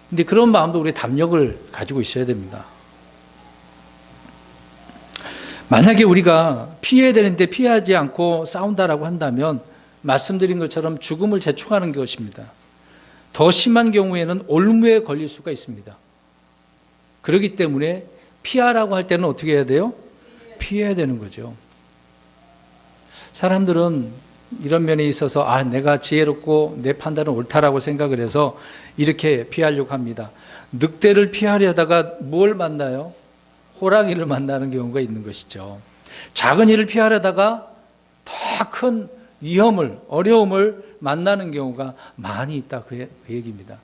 근데 그런 마음도 우리 담력을 가지고 있어야 됩니다. 만약에 우리가 피해야 되는데 피하지 않고 싸운다라고 한다면 말씀드린 것처럼 죽음을 재촉하는 것입니다. 더 심한 경우에는 올무에 걸릴 수가 있습니다. 그렇기 때문에 피하라고 할 때는 어떻게 해야 돼요? 피해야 되는 거죠. 사람들은 이런 면에 있어서 내가 지혜롭고 내 판단은 옳다라고 생각을 해서 이렇게 피하려고 합니다. 늑대를 피하려다가 뭘 만나요? 호랑이를 만나는 경우가 있는 것이죠. 작은 일을 피하려다가 더 큰 위험을, 어려움을 만나는 경우가 많이 있다, 그 얘기입니다.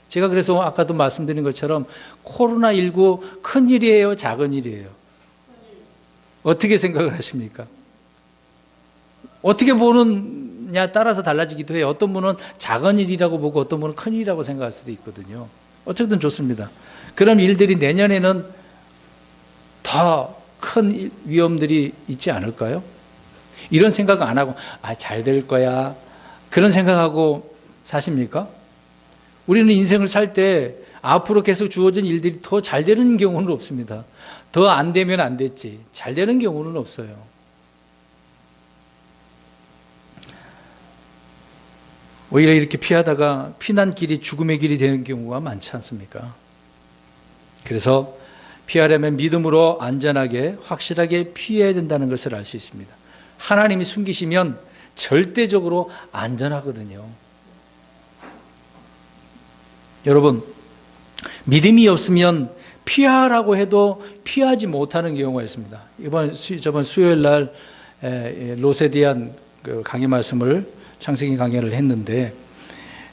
제가 그래서 아까도 말씀드린 것처럼 코로나19 큰 일이에요, 작은 일이에요? 어떻게 생각을 하십니까? 어떻게 보느냐에 따라서 달라지기도 해요. 어떤 분은 작은 일이라고 보고 어떤 분은 큰 일이라고 생각할 수도 있거든요. 어쨌든 좋습니다. 그런 일들이 내년에는 더 큰 위험들이 있지 않을까요? 이런 생각 안 하고 잘 될 거야 그런 생각하고 사십니까? 우리는 인생을 살 때 앞으로 계속 주어진 일들이 더 잘 되는 경우는 없습니다. 더 안 되면 안 됐지 잘 되는 경우는 없어요. 오히려 이렇게 피하다가 피난길이 죽음의 길이 되는 경우가 많지 않습니까? 그래서 피하려면 믿음으로 안전하게 확실하게 피해야 된다는 것을 알 수 있습니다. 하나님이 숨기시면 절대적으로 안전하거든요. 여러분, 믿음이 없으면 피하라고 해도 피하지 못하는 경우가 있습니다. 저번 수요일 날 롯에 대한 강의 말씀을 창세기 강의를 했는데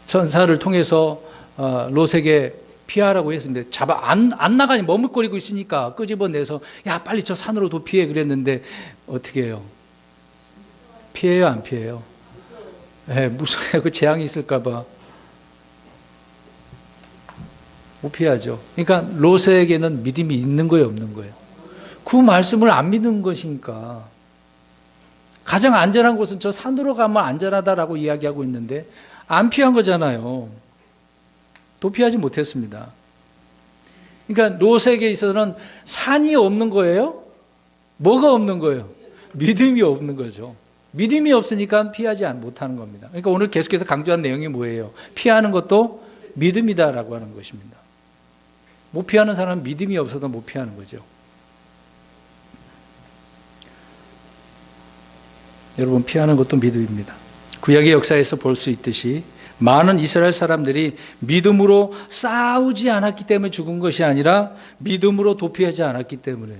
천사를 통해서 롯에게 피하라고 했는데 안 나가니 머뭇거리고 있으니까 끄집어내서 야 빨리 저 산으로 도피해 그랬는데 어떻게 해요? 피해요 안 피해요? 무서워요. 그 재앙이 있을까 봐 못 피하죠. 그러니까 롯에게는 믿음이 있는 거예요 없는 거예요? 그 말씀을 안 믿는 것이니까. 가장 안전한 곳은 저 산으로 가면 안전하다라고 이야기하고 있는데 안 피한 거잖아요. 도피하지 못했습니다. 그러니까 롯에게 있어서는 산이 없는 거예요? 뭐가 없는 거예요? 믿음이 없는 거죠. 믿음이 없으니까 피하지 못하는 겁니다. 그러니까 오늘 계속해서 강조한 내용이 뭐예요? 피하는 것도 믿음이다라고 하는 것입니다. 못 피하는 사람은 믿음이 없어도 못 피하는 거죠. 여러분, 피하는 것도 믿음입니다. 구약의 역사에서 볼 수 있듯이 많은 이스라엘 사람들이 믿음으로 싸우지 않았기 때문에 죽은 것이 아니라 믿음으로 도피하지 않았기 때문에.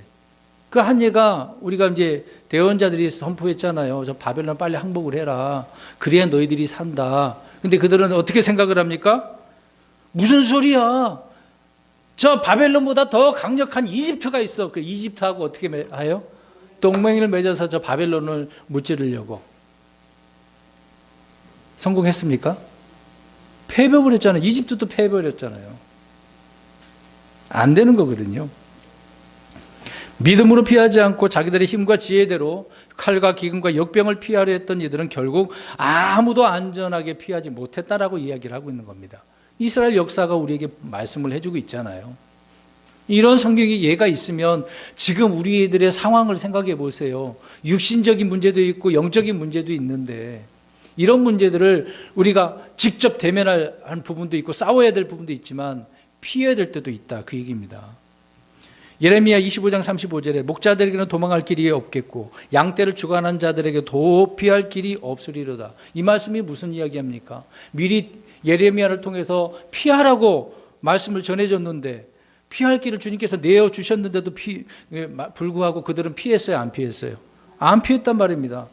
그 한 예가 우리가 이제 대언자들이 선포했잖아요. 저 바벨론 빨리 항복을 해라. 그래야 너희들이 산다. 근데 그들은 어떻게 생각을 합니까? 무슨 소리야? 저 바벨론보다 더 강력한 이집트가 있어. 그 이집트하고 어떻게 해요? 동맹을 맺어서 저 바벨론을 무찌르려고. 성공했습니까? 패배를 했잖아요. 이집트도 패배를 했잖아요. 안 되는 거거든요. 믿음으로 피하지 않고 자기들의 힘과 지혜대로 칼과 기근과 역병을 피하려 했던 이들은 결국 아무도 안전하게 피하지 못했다라고 이야기를 하고 있는 겁니다. 이스라엘 역사가 우리에게 말씀을 해주고 있잖아요. 이런 성경의 예가 있으면 지금 우리들의 상황을 생각해 보세요. 육신적인 문제도 있고 영적인 문제도 있는데 이런 문제들을 우리가 직접 대면할 부분도 있고 싸워야 될 부분도 있지만 피해야 될 때도 있다, 그 얘기입니다. 예레미야 25장 35절에 목자들에게는 도망할 길이 없겠고 양떼를 주관한 자들에게 도피할 길이 없으리로다. 이 말씀이 무슨 이야기합니까? 미리 예레미야를 통해서 피하라고 말씀을 전해줬는데 피할 길을 주님께서 내어주셨는데도 불구하고 그들은 피했어요 안 피했어요? 안 피했단 말입니다.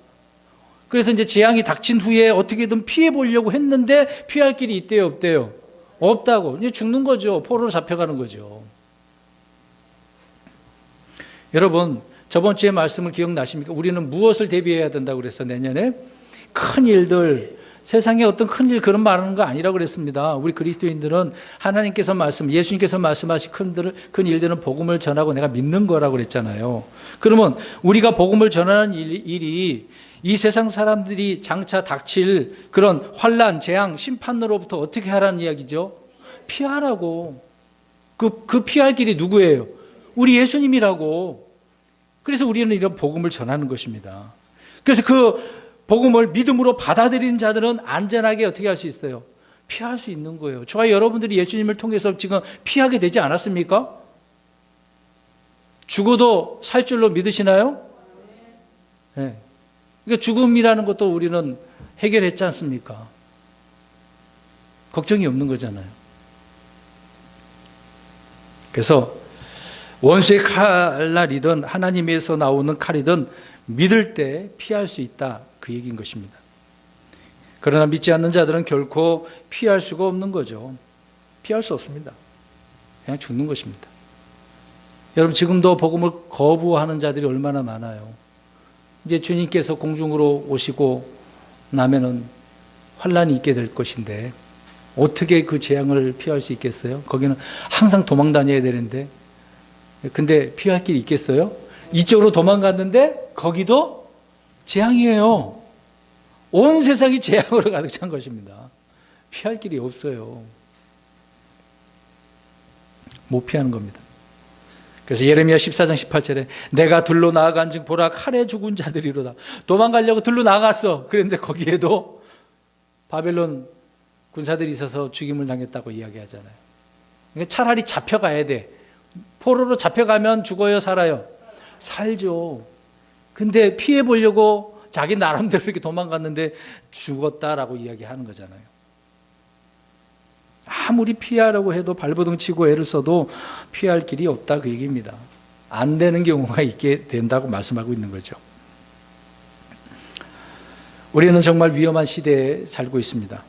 그래서 이제 재앙이 닥친 후에 어떻게든 피해 보려고 했는데 피할 길이 있대요 없대요? 없다고. 이제 죽는 거죠. 포로로 잡혀가는 거죠. 여러분, 저번 주에 말씀을 기억나십니까? 우리는 무엇을 대비해야 된다고 그랬어 내년에? 큰 일들, 세상에 어떤 큰일 그런 말하는 거 아니라고 그랬습니다. 우리 그리스도인들은 하나님께서 예수님께서 말씀하신 큰 일들은 복음을 전하고 내가 믿는 거라고 그랬잖아요. 그러면 우리가 복음을 전하는 일이 이 세상 사람들이 장차 닥칠 그런 환난, 재앙, 심판으로부터 어떻게 하라는 이야기죠? 피하라고. 그 피할 길이 누구예요? 우리 예수님이라고. 그래서 우리는 이런 복음을 전하는 것입니다. 그래서 그 복음을 믿음으로 받아들이는 자들은 안전하게 어떻게 할 수 있어요? 피할 수 있는 거예요. 저와 여러분들이 예수님을 통해서 지금 피하게 되지 않았습니까? 죽어도 살 줄로 믿으시나요? 네. 그러니까 죽음이라는 것도 우리는 해결했지 않습니까? 걱정이 없는 거잖아요. 그래서 원수의 칼날이든 하나님에서 나오는 칼이든 믿을 때 피할 수 있다, 그 얘기인 것입니다. 그러나 믿지 않는 자들은 결코 피할 수가 없는 거죠. 피할 수 없습니다. 그냥 죽는 것입니다. 여러분 지금도 복음을 거부하는 자들이 얼마나 많아요. 이제 주님께서 공중으로 오시고 나면은 환란이 있게 될 것인데 어떻게 그 재앙을 피할 수 있겠어요? 거기는 항상 도망 다녀야 되는데 근데 피할 길이 있겠어요? 이쪽으로 도망갔는데 거기도 재앙이에요. 온 세상이 재앙으로 가득 찬 것입니다. 피할 길이 없어요. 못 피하는 겁니다. 그래서 예레미야 14장 18절에 내가 들로 나아간즉 보라 칼에 죽은 자들이로다. 도망가려고 들로 나갔어. 그런데 거기에도 바벨론 군사들이 있어서 죽임을 당했다고 이야기하잖아요. 그러니까 차라리 잡혀가야 돼. 포로로 잡혀가면 죽어요, 살아요? 살죠. 근데 피해 보려고 자기 나름대로 이렇게 도망갔는데 죽었다라고 이야기하는 거잖아요. 아무리 피하려고 해도 발버둥 치고 애를 써도 피할 길이 없다 그 얘기입니다. 안 되는 경우가 있게 된다고 말씀하고 있는 거죠. 우리는 정말 위험한 시대에 살고 있습니다.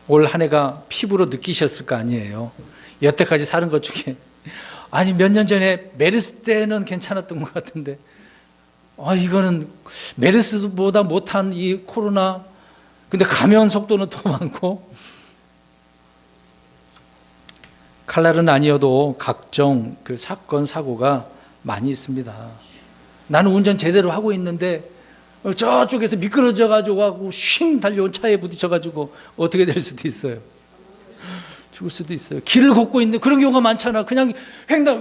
올 한 해가 피부로 느끼셨을 거 아니에요. 여태까지 사는 것 중에 아니 몇 년 전에 메르스 때는 괜찮았던 것 같은데 이거는 메르스보다 못한 이 코로나, 근데 감염 속도는 더 많고 칼날은 아니어도 각종 그 사건 사고가 많이 있습니다. 나는 운전 제대로 하고 있는데 저쪽에서 미끄러져 가지고 쉥 달려온 차에 부딪혀 가지고 어떻게 될 수도 있어요. 죽을 수도 있어요. 길을 걷고 있는데 그런 경우가 많잖아. 그냥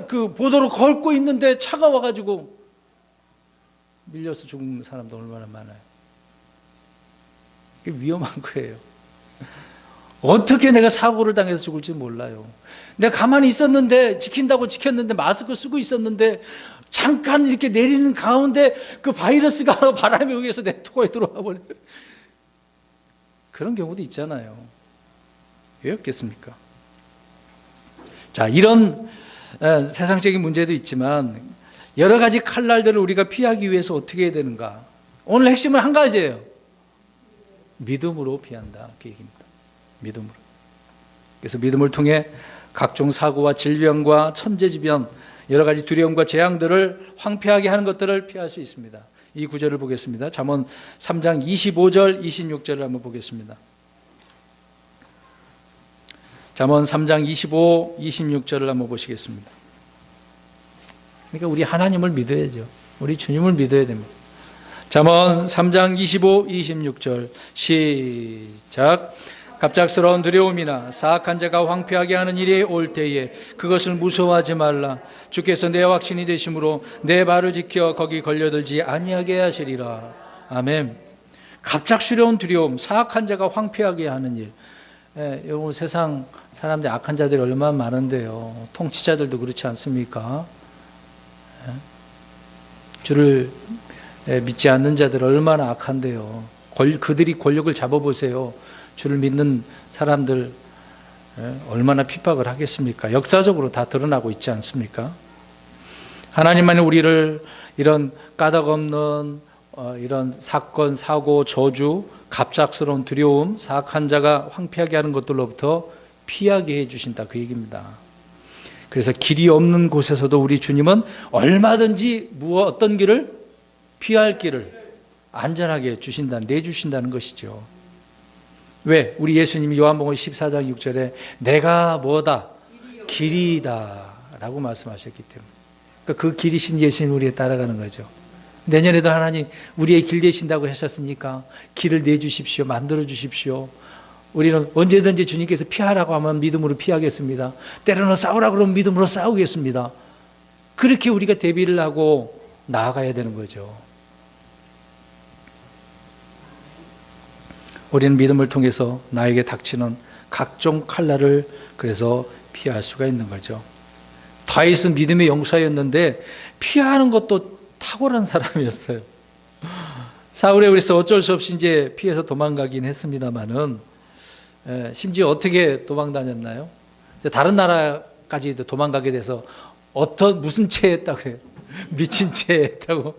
그 보도로 걷고 있는데 차가 와 가지고 밀려서 죽는 사람도 얼마나 많아요. 이게 위험한 거예요. 어떻게 내가 사고를 당해서 죽을지 몰라요. 내가 가만히 있었는데 지킨다고 지켰는데 마스크 쓰고 있었는데 잠깐 이렇게 내리는 가운데 그 바이러스가 바람에 의해서 내 코에 들어와 버려요. 그런 경우도 있잖아요. 왜 없겠습니까? 자, 이런 세상적인 문제도 있지만 여러 가지 칼날들을 우리가 피하기 위해서 어떻게 해야 되는가? 오늘 핵심은 한 가지예요. 믿음으로 피한다. 그 얘기입니다. 믿음으로. 그래서 믿음을 통해 각종 사고와 질병과 천재지변, 여러 가지 두려움과 재앙들을 황폐하게 하는 것들을 피할 수 있습니다. 이 구절을 보겠습니다. 잠언 3장 25절, 26절을 한번 보겠습니다. 잠언 3장 25, 26절을 한번 보시겠습니다. 그러니까 우리 하나님을 믿어야죠. 우리 주님을 믿어야 됩니다. 잠언 3장 25, 26절 시작. 갑작스러운 두려움이나 사악한 자가 황폐하게 하는 일이 올 때에 그것을 무서워하지 말라. 주께서 내 확신이 되심으로 내 발을 지켜 거기 걸려들지 아니하게 하시리라. 아멘. 갑작스러운 두려움, 사악한 자가 황폐하게 하는 일. 요 세상 사람들이 악한 자들이 얼마나 많은데요. 통치자들도 그렇지 않습니까? 주를 믿지 않는 자들 얼마나 악한데요. 그들이 권력을 잡아보세요. 주를 믿는 사람들 얼마나 핍박을 하겠습니까? 역사적으로 다 드러나고 있지 않습니까? 하나님만이 우리를 이런 까닭없는 이런 사건, 사고, 저주, 갑작스러운 두려움, 사악한 자가 황폐하게 하는 것들로부터 피하게 해주신다 그 얘기입니다. 그래서 길이 없는 곳에서도 우리 주님은 얼마든지 어떤 길을 피할 길을 안전하게 내주신다는 것이죠. 왜? 우리 예수님이 요한복음 14장 6절에 내가 뭐다? 길이다 라고 말씀하셨기 때문에 그러니까 그 길이신 예수님 우리에 따라가는 거죠. 내년에도 하나님 우리의 길 되신다고 하셨으니까 길을 내주십시오. 만들어주십시오. 우리는 언제든지 주님께서 피하라고 하면 믿음으로 피하겠습니다. 때로는 싸우라고 그러면 믿음으로 싸우겠습니다. 그렇게 우리가 대비를 하고 나아가야 되는 거죠. 우리는 믿음을 통해서 나에게 닥치는 각종 칼날을 그래서 피할 수가 있는 거죠. 다윗은 믿음의 용사였는데 피하는 것도 탁월한 사람이었어요. 사울에 의해서 어쩔 수 없이 이제 피해서 도망가긴 했습니다만은 심지어 어떻게 도망 다녔나요? 다른 나라까지 도망가게 돼서 무슨 채 했다고 해요? 미친 채 했다고.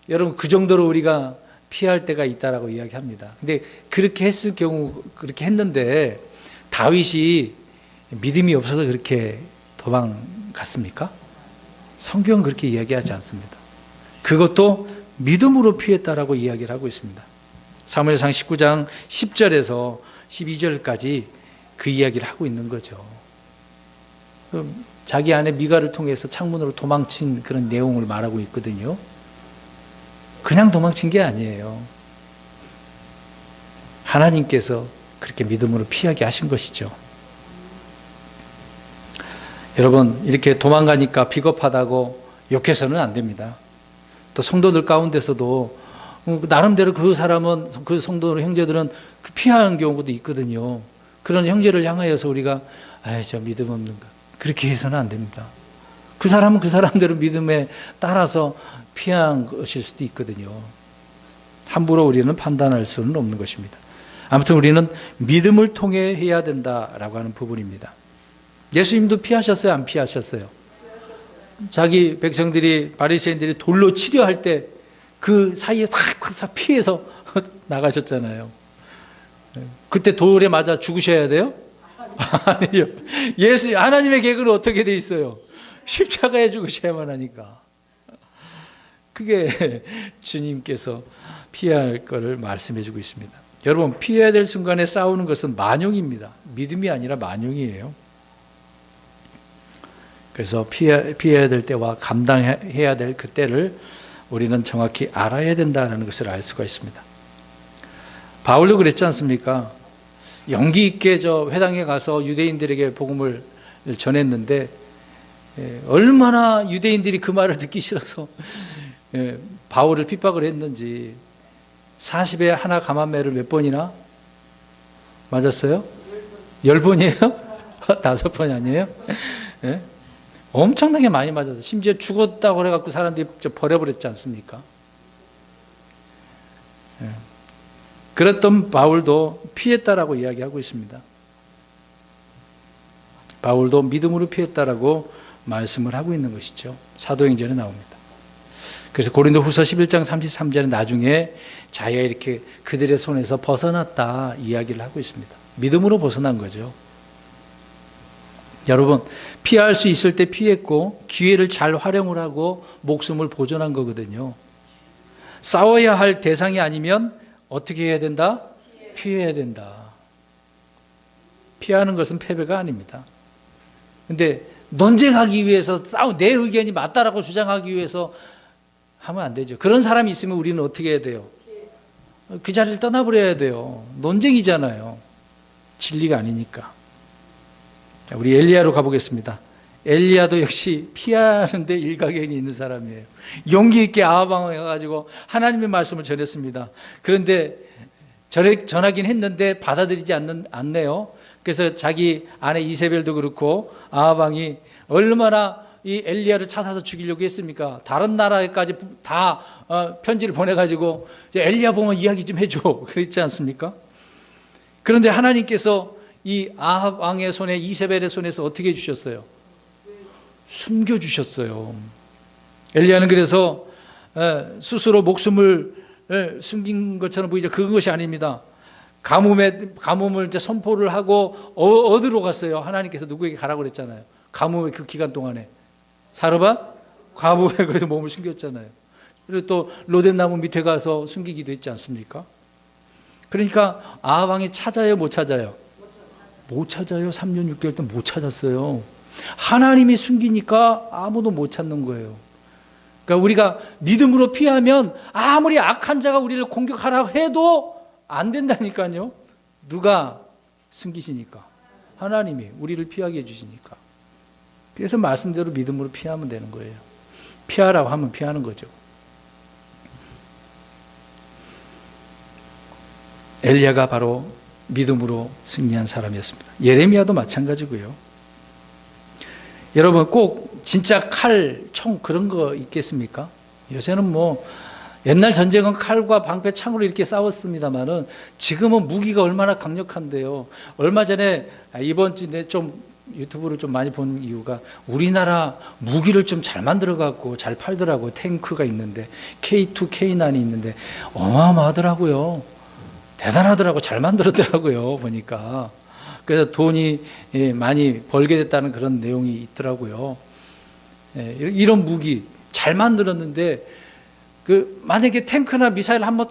여러분 그 정도로 우리가 피할 때가 있다라고 이야기합니다. 근데 그렇게 했을 경우 그렇게 했는데 다윗이 믿음이 없어서 그렇게 도망갔습니까? 성경은 그렇게 이야기하지 않습니다. 그것도 믿음으로 피했다라고 이야기를 하고 있습니다. 사무엘상 19장 10절에서 12절까지 그 이야기를 하고 있는 거죠. 자기 아내 미가를 통해서 창문으로 도망친 그런 내용을 말하고 있거든요. 그냥 도망친 게 아니에요. 하나님께서 그렇게 믿음으로 피하게 하신 것이죠. 여러분, 이렇게 도망가니까 비겁하다고 욕해서는 안 됩니다. 또 성도들 가운데서도 나름대로 그 사람은, 그 성도 형제들은 피하는 경우도 있거든요. 그런 형제를 향하여서 우리가 저 믿음 없는가, 그렇게 해서는 안 됩니다. 그 사람은 그 사람대로 믿음에 따라서 피한 것일 수도 있거든요. 함부로 우리는 판단할 수는 없는 것입니다. 아무튼 우리는 믿음을 통해 해야 된다라고 하는 부분입니다. 예수님도 피하셨어요? 안 피하셨어요? 자기 백성들이, 바리새인들이 돌로 치려 할 때 그 사이에 싹 피해서 나가셨잖아요. 그때 돌에 맞아 죽으셔야 돼요? 아니요. 하나님의 계획은 어떻게 돼 있어요? 십자가에 죽으셔야만 하니까. 그게 주님께서 피해야 할 것을 말씀해 주고 있습니다. 여러분, 피해야 될 순간에 싸우는 것은 만용입니다. 믿음이 아니라 만용이에요. 그래서 피해야 될 때와 감당해야 될 그 때를 우리는 정확히 알아야 된다는 것을 알 수가 있습니다. 바울도 그랬지 않습니까? 용기 있게 회당에 가서 유대인들에게 복음을 전했는데 얼마나 유대인들이 그 말을 듣기 싫어서 바울을 핍박을 했는지 40에 하나 감한매를 몇 번이나 맞았어요? 10번이에요? 5번 아니에요? 네? 엄청나게 많이 맞아서 심지어 죽었다고 그래갖고 사람들이 버려버렸지 않습니까? 네. 그랬던 바울도 피했다라고 이야기하고 있습니다. 바울도 믿음으로 피했다라고 말씀을 하고 있는 것이죠. 사도행전에 나옵니다. 그래서 고린도후서 11장 33절에 나중에 자기가 이렇게 그들의 손에서 벗어났다 이야기를 하고 있습니다. 믿음으로 벗어난 거죠. 여러분, 피할 수 있을 때 피했고 기회를 잘 활용을 하고 목숨을 보존한 거거든요. 싸워야 할 대상이 아니면 어떻게 해야 된다? 피해야 된다. 피하는 것은 패배가 아닙니다. 근데 논쟁하기 위해서 내 의견이 맞다라고 주장하기 위해서 하면 안 되죠. 그런 사람이 있으면 우리는 어떻게 해야 돼요? 그 자리를 떠나버려야 돼요. 논쟁이잖아요. 진리가 아니니까. 자, 우리 엘리야로 가보겠습니다. 엘리야도 역시 피하는데 일가견이 있는 사람이에요. 용기 있게 아하방에 가가지고 하나님의 말씀을 전했습니다. 그런데 전하긴 했는데 받아들이지 않네요. 그래서 자기 아내 이세벨도 그렇고 아하방이 얼마나 이 엘리야를 찾아서 죽이려고 했습니까? 다른 나라에까지 다 편지를 보내가지고 엘리야 보면 이야기 좀 해줘 그랬지 않습니까? 그런데 하나님께서 이 아합 왕의 손에, 이세벨의 손에서 어떻게 해주셨어요? 숨겨주셨어요. 엘리야는 그래서 스스로 목숨을 숨긴 것처럼 보이죠. 그것이 아닙니다. 가뭄을 이제 선포를 하고 어디로 갔어요? 하나님께서 누구에게 가라고 그랬잖아요. 가뭄의 그 기간 동안에 사르밧 가뭄에 그래서 몸을 숨겼잖아요. 그리고 또 로덴나무 밑에 가서 숨기기도 했지 않습니까? 그러니까 아합 왕이 찾아요, 못 찾아요? 못 찾아요. 3년 6개월 동안 못 찾았어요. 하나님이 숨기니까 아무도 못 찾는 거예요. 그러니까 우리가 믿음으로 피하면 아무리 악한 자가 우리를 공격하라고 해도 안 된다니까요. 누가 숨기시니까? 하나님이 우리를 피하게 해주시니까. 그래서 말씀대로 믿음으로 피하면 되는 거예요. 피하라고 하면 피하는 거죠. 엘리야가 바로 믿음으로 승리한 사람이었습니다. 예레미야도 마찬가지고요. 여러분, 꼭 진짜 칼, 총 그런 거 있겠습니까? 요새는 뭐 옛날 전쟁은 칼과 방패, 창으로 이렇게 싸웠습니다만은 지금은 무기가 얼마나 강력한데요. 얼마 전에 이번 주에 좀 유튜브를 좀 많이 본 이유가 우리나라 무기를 좀 잘 만들어 갖고 잘 팔더라고요. 탱크가 있는데 K2, K9이 있는데 어마어마하더라고요. 대단하더라고. 잘 만들었더라고요. 보니까. 그래서 돈이 많이 벌게 됐다는 그런 내용이 있더라고요. 이런 무기 잘 만들었는데 만약에 탱크나 미사일 한번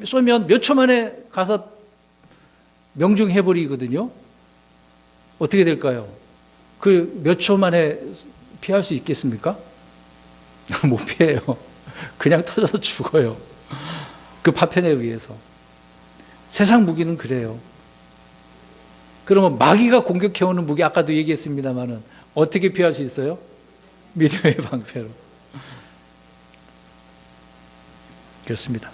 쏘면 몇 초 만에 가서 명중해버리거든요. 어떻게 될까요? 그 몇 초 만에 피할 수 있겠습니까? 못 피해요. 그냥 터져서 죽어요. 그 파편에 의해서. 세상 무기는 그래요. 그러면 마귀가 공격해오는 무기, 아까도 얘기했습니다만은 어떻게 피할 수 있어요? 믿음의 방패로. 그렇습니다.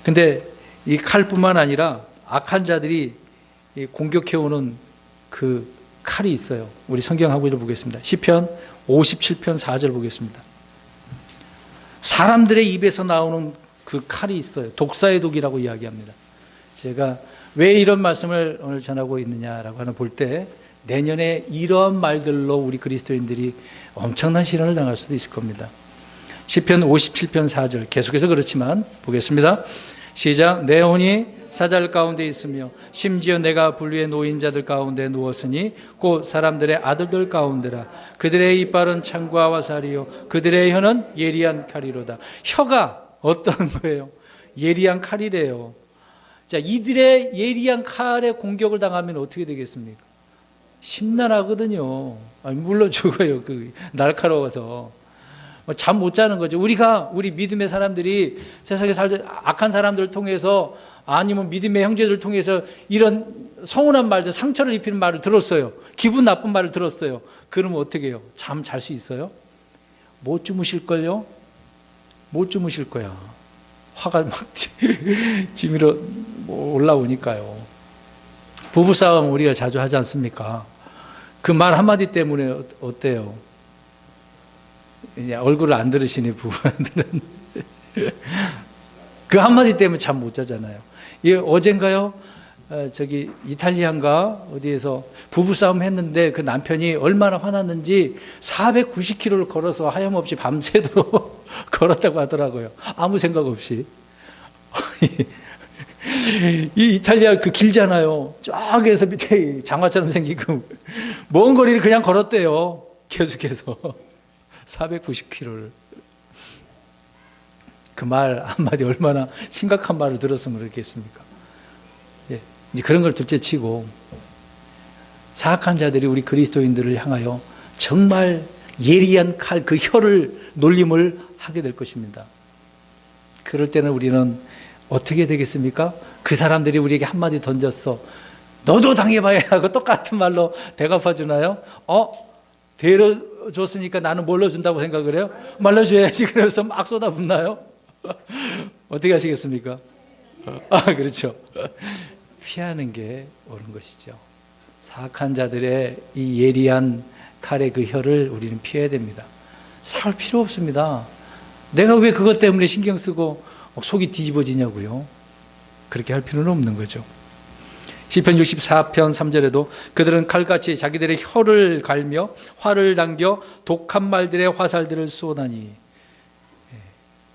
근데 이 칼뿐만 아니라 악한 자들이 공격해오는 그 칼이 있어요. 우리 성경 한 구절 보겠습니다. 시편 57편 4절 보겠습니다. 사람들의 입에서 나오는 그 칼이 있어요. 독사의 독이라고 이야기합니다. 제가 왜 이런 말씀을 오늘 전하고 있느냐라고 하는 볼 때 내년에 이러한 말들로 우리 그리스도인들이 엄청난 시련을 당할 수도 있을 겁니다. 시편 57편 4절 계속해서 그렇지만 보겠습니다. 시작. 내 혼이 사잘 가운데 있으며 심지어 내가 분류의 노인자들 가운데 누웠으니 곧 사람들의 아들들 가운데라. 그들의 이빨은 창과 화살이요 그들의 혀는 예리한 칼이로다. 혀가 어떤 거예요? 예리한 칼이래요. 자, 이들의 예리한 칼에 공격을 당하면 어떻게 되겠습니까? 심란하거든요. 물론 죽어요. 날카로워서. 잠 못 자는 거죠. 우리 믿음의 사람들이 세상에 살던 악한 사람들을 통해서 아니면 믿음의 형제들을 통해서 이런 서운한 말들, 상처를 입히는 말을 들었어요. 기분 나쁜 말을 들었어요. 그러면 어떻게 해요? 잠 잘 수 있어요? 못 주무실걸요? 못 주무실 거야. 화가 막 지미로 올라오니까요. 부부싸움 우리가 자주 하지 않습니까? 그 말 한마디 때문에 어때요? 얼굴을 안 들으시니 부부들은 그 한마디 때문에 잠 못 자잖아요. 어젠가요? 이탈리아인가 어디에서 부부싸움 했는데 그 남편이 얼마나 화났는지 490km를 걸어서 하염없이 밤새도록 걸었다고 하더라고요. 아무 생각 없이. 이 이탈리아 길잖아요. 저기에서 밑에 장화처럼 생기고 먼 거리를 그냥 걸었대요. 계속해서 490km를. 그 말 한마디 얼마나 심각한 말을 들었으면 그렇겠습니까? 이제 그런 걸 둘째치고 사악한 자들이 우리 그리스도인들을 향하여 정말 예리한 칼, 그 혀를 놀림을 하게 될 것입니다. 그럴 때는 우리는 어떻게 되겠습니까? 그 사람들이 우리에게 한마디 던졌어. 너도 당해봐야 하고 똑같은 말로 대갚아주나요? 데려줬으니까 나는 뭘로 준다고 생각을 해요? 말려줘야지. 그래서 막 쏟아붓나요? 어떻게 하시겠습니까? 그렇죠. 피하는 게 옳은 것이죠. 사악한 자들의 이 예리한 칼의 그 혀를 우리는 피해야 됩니다. 싸울 필요 없습니다. 내가 왜 그것 때문에 신경 쓰고 속이 뒤집어지냐고요. 그렇게 할 필요는 없는 거죠. 시편 64편 3절에도 그들은 칼같이 자기들의 혀를 갈며 활을 당겨 독한 말들의 화살들을 쏘나니.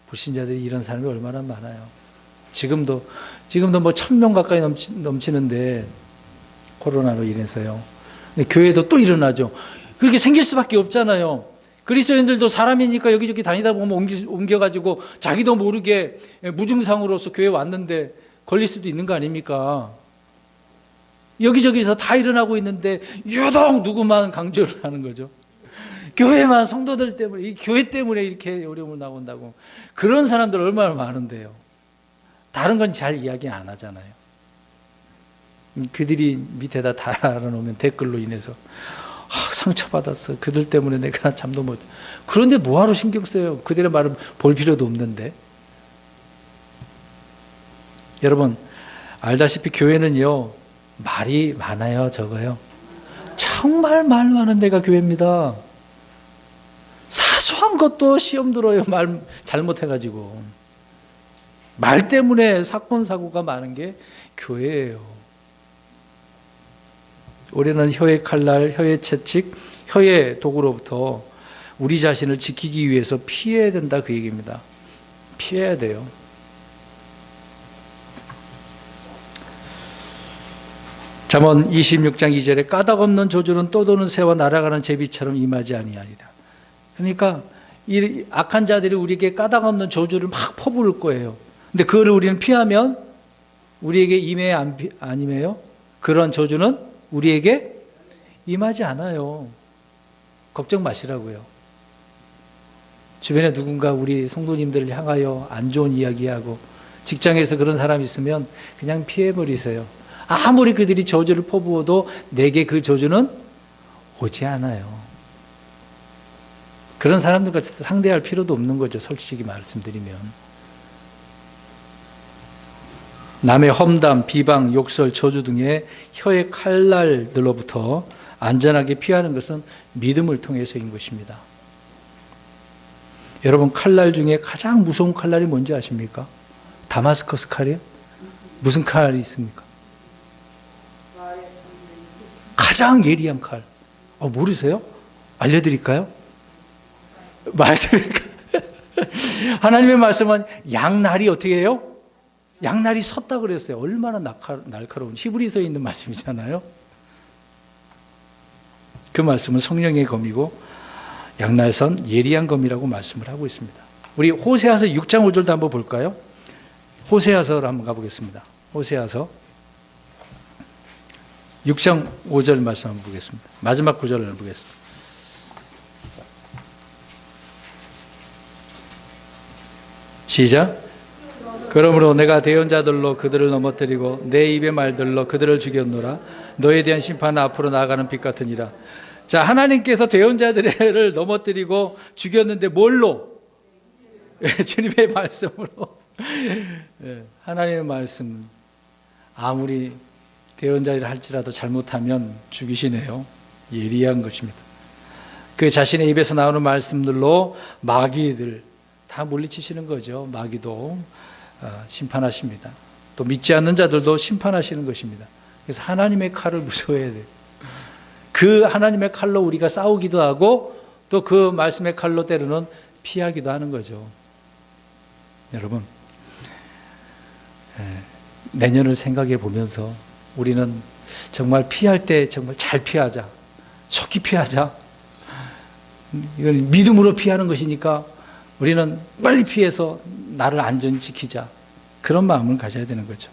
불신자들이 이런 사람이 얼마나 많아요. 지금도 뭐 1000명 가까이 넘치는데 코로나로 인해서요. 교회도 또 일어나죠. 그렇게 생길 수밖에 없잖아요. 그리스도인들도 사람이니까 여기저기 다니다 보면 옮겨가지고 자기도 모르게 무증상으로서 교회 왔는데 걸릴 수도 있는 거 아닙니까? 여기저기서 다 일어나고 있는데 유독 누구만 강조를 하는 거죠. 교회만 성도들 때문에, 이 교회 때문에 이렇게 어려움을 나온다고. 그런 사람들 얼마나 많은데요. 다른 건 잘 이야기 안 하잖아요. 그들이 밑에다 달아놓으면 댓글로 인해서 상처받았어. 그들 때문에 내가 잠도 못. 그런데 뭐하러 신경 써요? 그들의 말을 볼 필요도 없는데. 여러분 알다시피 교회는요 말이 많아요, 적어요? 정말 말 많은 데가 교회입니다. 사소한 것도 시험 들어요. 말 잘못해가지고. 말 때문에 사건 사고가 많은 게 교회예요. 우리는 혀의 칼날, 혀의 채찍, 혀의 독으로부터 우리 자신을 지키기 위해서 피해야 된다, 그 얘기입니다. 피해야 돼요. 잠언 26장 2절에 까닭 없는 조주는 떠도는 새와 날아가는 제비처럼 임하지 아니하리라. 그러니까 이 악한 자들이 우리에게 까닭 없는 조주를 막 퍼부을 거예요. 근데 그거를 우리는 피하면 우리에게 임해야 안 임해요? 그런 조주는 우리에게 임하지 않아요. 걱정 마시라고요. 주변에 누군가 우리 성도님들을 향하여 안 좋은 이야기하고 직장에서 그런 사람이 있으면 그냥 피해버리세요. 아무리 그들이 저주를 퍼부어도 내게 그 저주는 오지 않아요. 그런 사람들과 상대할 필요도 없는 거죠. 솔직히 말씀드리면. 남의 험담, 비방, 욕설, 저주 등의 혀의 칼날들로부터 안전하게 피하는 것은 믿음을 통해서인 것입니다. 여러분, 칼날 중에 가장 무서운 칼날이 뭔지 아십니까? 다마스커스 칼이요? 무슨 칼이 있습니까? 가장 예리한 칼. 모르세요? 알려드릴까요? 말씀이니까. 하나님의 말씀은 양날이 어떻게 해요? 양날이 섰다 그랬어요. 얼마나 날카로운 히브리서에 있는 말씀이잖아요. 그 말씀은 성령의 검이고 양날선 예리한 검이라고 말씀을 하고 있습니다. 우리 호세아서 6장 5절도 한번 볼까요? 호세아서를 한번 가보겠습니다. 호세아서 6장 5절 말씀 한번 보겠습니다. 마지막 구절을 보겠습니다. 시작. 그러므로 내가 대언자들로 그들을 넘어뜨리고 내 입의 말들로 그들을 죽였노라. 너에 대한 심판은 앞으로 나아가는 빛 같으니라. 자, 하나님께서 대언자들을 넘어뜨리고 죽였는데 뭘로? 주님의 말씀으로. 하나님의 말씀. 아무리 대언자를 할지라도 잘못하면 죽이시네요. 예리한 것입니다. 그 자신의 입에서 나오는 말씀들로 마귀들 다 물리치시는 거죠. 마귀도 심판하십니다. 또 믿지 않는 자들도 심판하시는 것입니다. 그래서 하나님의 칼을 무서워해야 돼요. 그 하나님의 칼로 우리가 싸우기도 하고 또 그 말씀의 칼로 때로는 피하기도 하는 거죠. 여러분, 내년을 생각해 보면서 우리는 정말 피할 때 정말 잘 피하자. 속히 피하자. 이건 믿음으로 피하는 것이니까 우리는 빨리 피해서 나를 안전히 지키자. 그런 마음을 가져야 되는 거죠.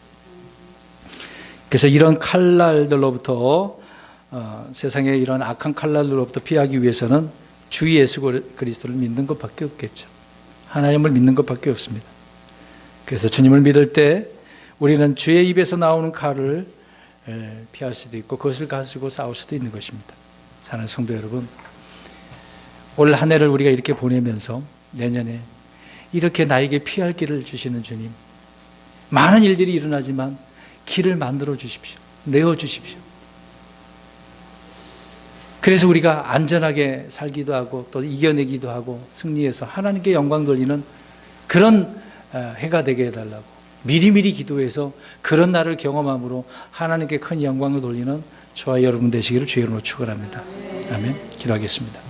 그래서 이런 칼날들로부터 세상의 이런 악한 칼날들로부터 피하기 위해서는 주 예수 그리스도를 믿는 것밖에 없겠죠. 하나님을 믿는 것밖에 없습니다. 그래서 주님을 믿을 때 우리는 주의 입에서 나오는 칼을 피할 수도 있고 그것을 가지고 싸울 수도 있는 것입니다. 사랑하는 성도 여러분, 올 한 해를 우리가 이렇게 보내면서 내년에 이렇게 나에게 피할 길을 주시는 주님, 많은 일들이 일어나지만 길을 만들어 주십시오. 내어 주십시오. 그래서 우리가 안전하게 살기도 하고 또 이겨내기도 하고 승리해서 하나님께 영광 돌리는 그런 해가 되게 해달라고 미리미리 기도해서 그런 날을 경험함으로 하나님께 큰 영광을 돌리는 저와 여러분 되시기를 주의 이름으로 축원합니다. 아멘. 기도하겠습니다.